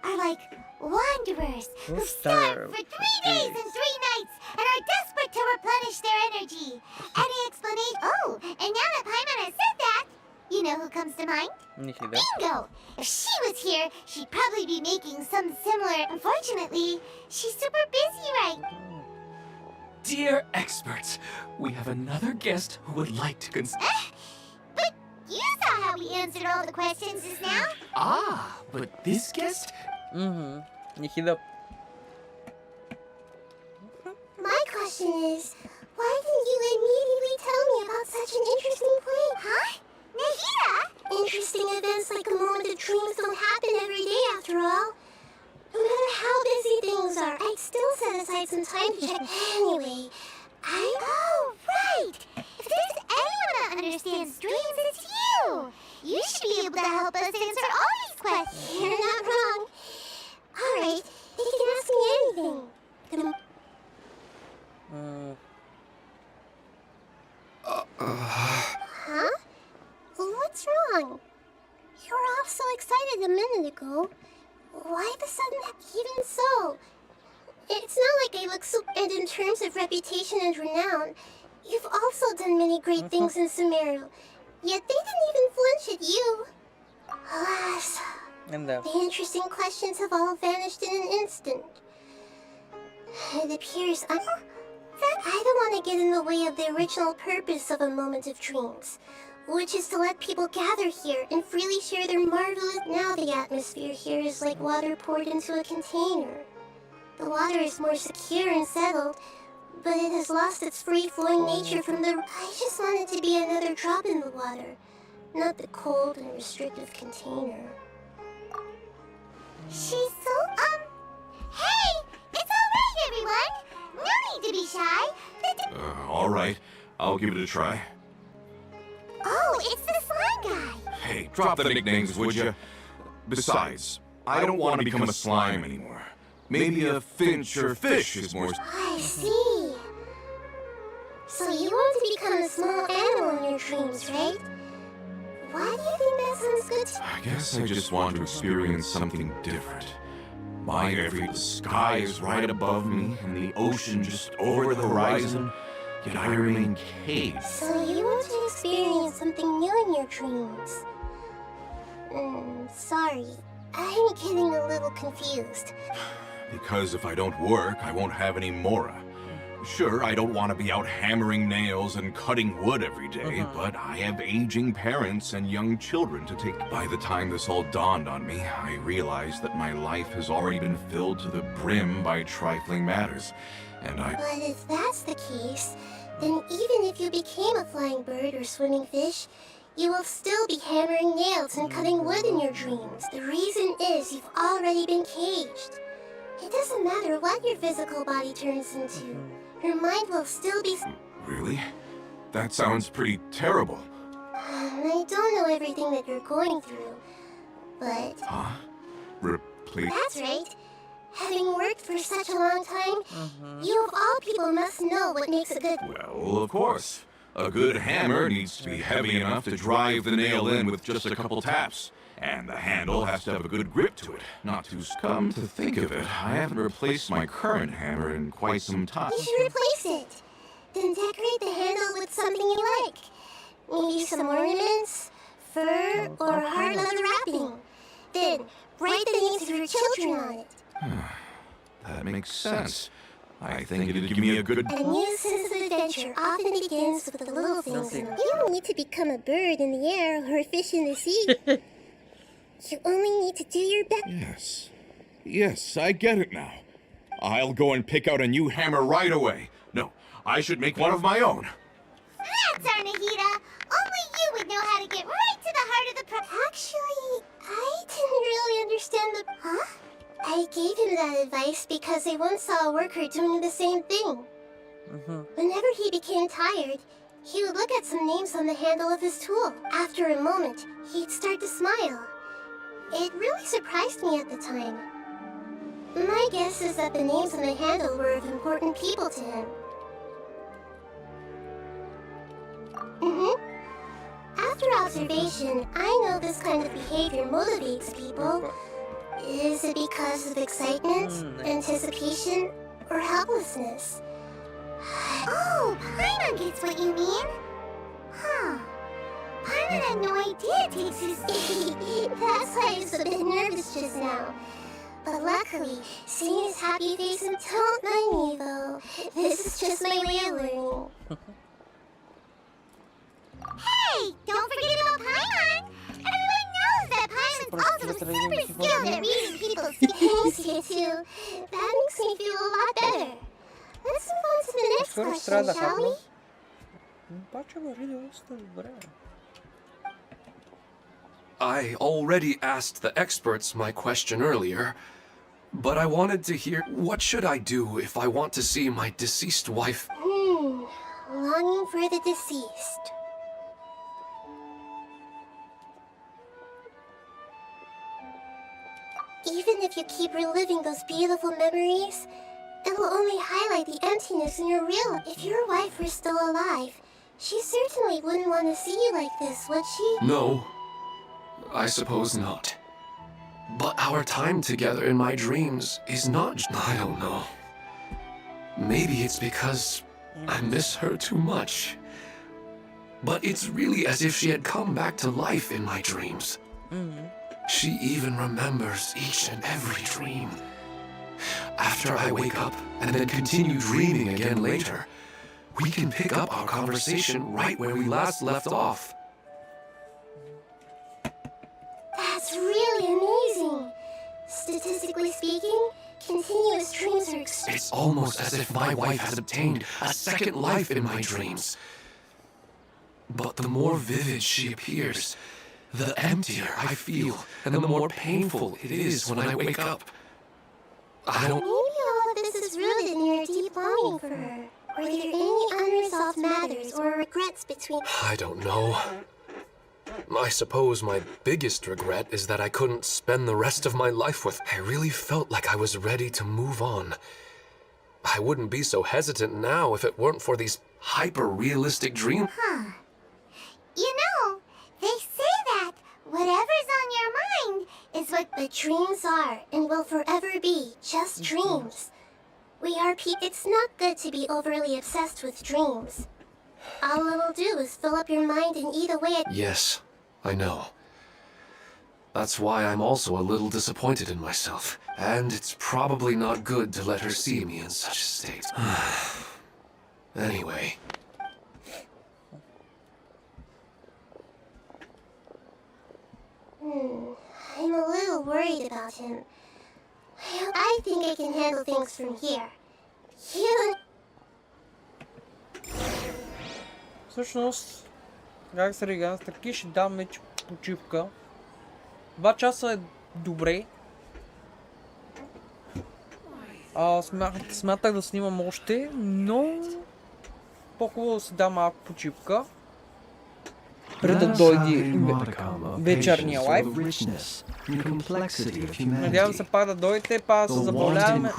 are like wanderers who starved for 3 days and 3 nights and are desperate to replenish their energy. Any explanation? Oh, and now that Paimon has said that, you know who comes to mind? Bingo! If she was here, she'd probably be making some similar... Unfortunately, she's super busy right now. Dear experts, we have another guest who would like to But you saw how we answered all the questions just now. Ah, but this guest? Nihida. My question is, why didn't you immediately tell me about such an interesting plant? Huh? Nihida? Interesting events like a moment of dreams don't happen every day after all. No matter how busy things are, I'd still set aside some time to check. Anyway, Oh, right! If there's anyone that understands dreams, it's you! You should be able to help us answer all these questions. You're not wrong. Alright, you can ask me anything. Huh? What's wrong? You were all so excited a minute ago. Why the sudden... Even so, it's not like I look so... And in terms of reputation and renown, you've also done many great things in Sumeru. Yet they didn't even flinch at you. Alas, the interesting questions have all vanished in an instant. It appears that I don't want to get in the way of the original purpose of a moment of dreams, which is to let people gather here and freely share their marvelous... Now the atmosphere here is like water poured into a container. The water is more secure and settled, but it has lost its free-flowing nature from the... I just wanted to be another drop in the water, not the cold and restrictive container. She's so, hey! It's alright, everyone! No need to be shy. All right. I'll give it a try. Oh, it's the slime guy! Hey, drop the nicknames, would you? Besides, I don't want to become a slime anymore. Maybe a finch or fish is more... I see. So you want to become a small animal in your dreams, right? Why do you think that sounds good to I guess I just want to experience something different. The sky is right above me, and the ocean just over the horizon, yet I remain caged. So you want to experience something new in your dreams? Sorry. I'm getting a little confused. Because if I don't work, I won't have any mora. Sure, I don't want to be out hammering nails and cutting wood every day, but I have aging parents and young children to take. By the time this all dawned on me, I realized that my life has already been filled to the brim by trifling matters, and But if that's the case, then even if you became a flying bird or swimming fish, you will still be hammering nails and cutting wood in your dreams. The reason is you've already been caged. It doesn't matter what your physical body turns into. Your mind will still be... Really? That sounds pretty terrible. I don't know everything that you're going through, but... Huh? Replace... That's right. Having worked for such a long time, you of all people must know what makes a good... Well, of course. A good hammer needs to be heavy enough to drive the nail in with just a couple taps. And the handle has to have a good grip to it. Not to come to think of it, I haven't replaced my current hammer in quite some time. You should replace it. Then decorate the handle with something you like. Maybe some ornaments, fur, or hard leather wrapping. Then write the names of your children on it. That makes sense. I think it'd give me a good... A new sense of adventure often begins with the little things. You don't need to become a bird in the air or a fish in the sea. You only need to do your best. Yes, I get it now. I'll go and pick out a new hammer right away. No, I should make one of my own. That's Arnahita. Only you would know how to get right to the heart of the Actually, I didn't really understand the... Huh? I gave him that advice because I once saw a worker doing the same thing. Whenever he became tired, he would look at some names on the handle of his tool. After a moment, he'd start to smile. It really surprised me at the time. My guess is that the names on the handle were of important people to him. After observation, I know this kind of behavior motivates people. Is it because of excitement, anticipation, or helplessness? Oh, Paimon gets what you mean. Huh. Paimon had no idea it takes his... That's why I was a bit nervous just now. But luckily, seeing his happy face and don't mind me though. This is just my way of learning. Hey! Don't forget about Paimon! Everyone knows that Paimon's also super skilled at reading people's feelings here too. That makes me feel a lot better. Let's move on to the next question, shall we? I already asked the experts my question earlier, but I wanted to hear, what should I do if I want to see my deceased wife? Longing for the deceased. Even if you keep reliving those beautiful memories, it will only highlight the emptiness in your real life. If your wife were still alive, she certainly wouldn't want to see you like this, would she? No, I suppose not. But our time together in my dreams is not... I don't know. Maybe it's because I miss her too much. But it's really as if she had come back to life in my dreams. She even remembers each and every dream. After I wake up and then continue dreaming again later, we can pick up our conversation right where we last left off. That's really amazing. Statistically speaking, continuous dreams are It's almost as if my wife has obtained a second life in my dreams. But the more vivid she appears, the emptier I feel, and the more painful it is when I wake up. I don't... Maybe all of this is rooted in your deep longing for her. Were there any unresolved matters or regrets between... I don't know. I suppose my biggest regret is that I couldn't spend the rest of my life with... I really felt like I was ready to move on. I wouldn't be so hesitant now if it weren't for these hyper-realistic dreams. Huh. You know, they say that whatever's on your mind is what the dreams are and will forever be, just dreams. We are it's not good to be overly obsessed with dreams. All it will do is fill up your mind and eat away at... Yes, I know. That's why I'm also a little disappointed in myself. And it's probably not good to let her see me in such a state. Anyway. I'm a little worried about him. I think I can handle things from here. You... Всъщност, гангстери и гангстерки, ще дам вече почивка. 2 часа е добре. Смятах да снимам още, но по-хубаво да си дам малко почивка. Преди да дойде вечерния лайв. Надявам се пак да дойдете, пак да се забавляваме.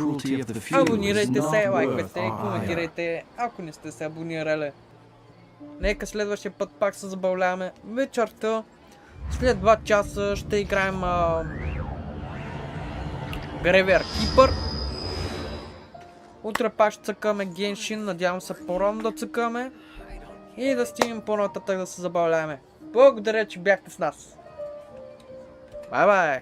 Абонирайте се, лайквайте, коментирайте, ако не сте се абонирали. Нека следващия път пак се забавляваме. Вечерта, след 2 часа ще играем Гревер Кипър. Утре пак ще цъкаме Геншин, надявам се по-рано да цъкаме. И да стигнем по-нататък да се забавляваме. Благодаря, че бяхте с нас. Бай-бай!